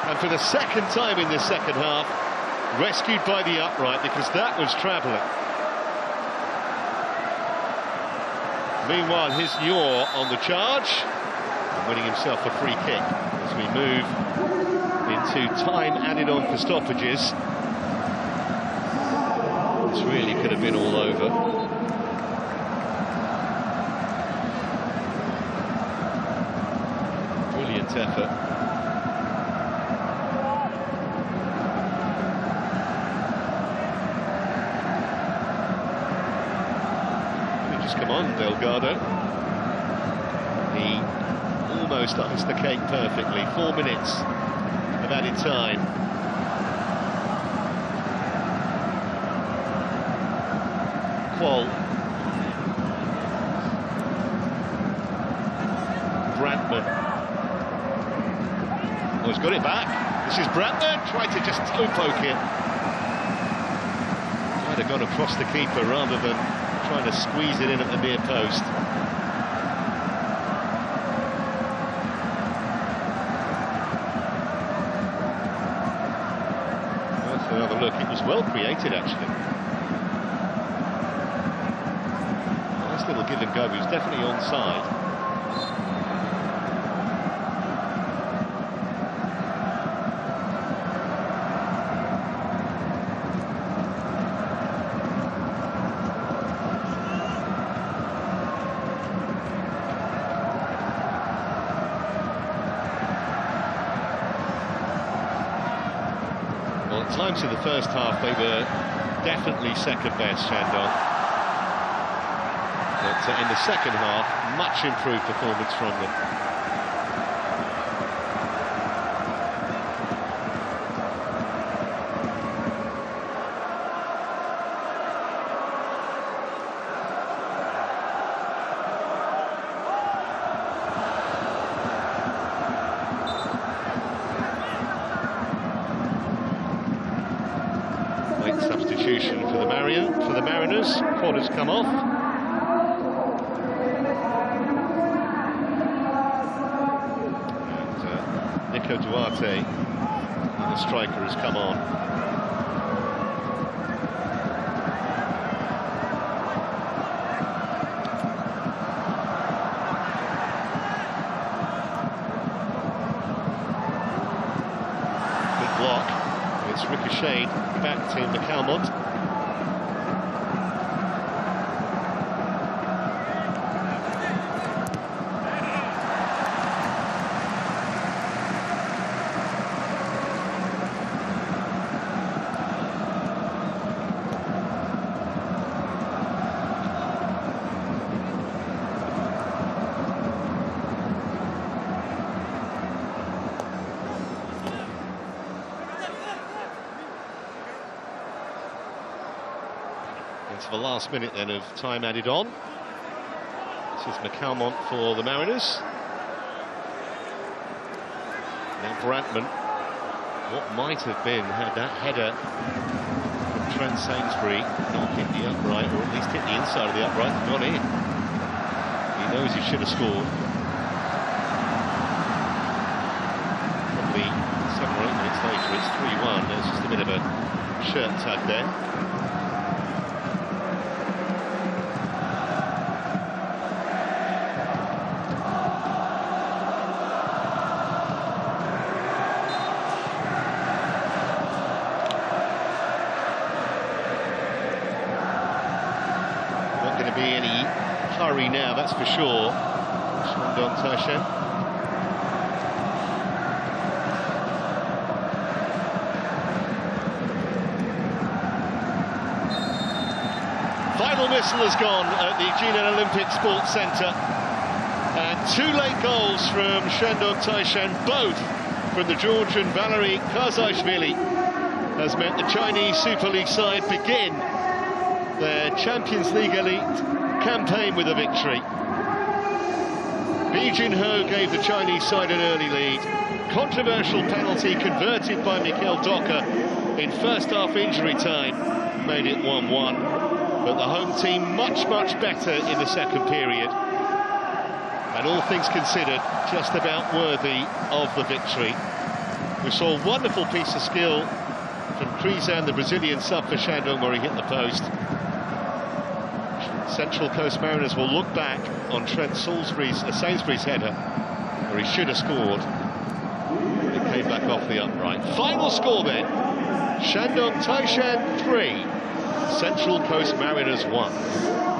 And for the second time in this second half, rescued by the upright, because that was travelling. Meanwhile, here's Yor on the charge, and winning himself a free kick as we move into time added on for stoppages. This really could have been all over. Brilliant effort. Just come on, Delgado. He almost iced the cake perfectly. 4 minutes of added time. Qual. Brantman. Oh, he's got it back. This is Brantman. Tried to just toe poke it. Might have gone across the keeper rather than trying to squeeze it in at the near post. Another look, it was well created actually. Nice little give and go, he was definitely onside. times in the first half they were definitely second best, Shandong. But in the second half, much improved performance from them. Substitution for the Mariners. Corners come off. And Nico Duarte, the striker, has come on. Good block. It's ricocheted back to McAlmont. It's the last minute then of time added on. This is McAlmont for the Mariners. Now Brantman, what might have been, had that header from Trent Sainsbury not hit the upright, or at least hit the inside of the upright and gone in. He knows he should have scored. Probably 7 or 8 minutes later, it's 3-1. There's just a bit of a shirt tug there. Going to be any hurry now, that's for sure. Shandong Taishan. Final whistle has gone at the GN Olympic Sports Centre, and 2 late goals from Shandong Taishan, both from the Georgian Valery Kazashvili, has meant the Chinese Super League side begin their Champions League Elite campaign with a victory. Bi Junho gave the Chinese side an early lead. Controversial penalty converted by Mikhail Doka in first half injury time made it 1-1. But the home team much better in the second period. And all things considered, just about worthy of the victory. We saw a wonderful piece of skill from Krizan, the Brazilian sub for Shandong, where he hit the post. Central Coast Mariners will look back on Trent Sainsbury's header, where he should have scored. It came back off the upright. Final score then, Shandong Taishan 3, Central Coast Mariners 1.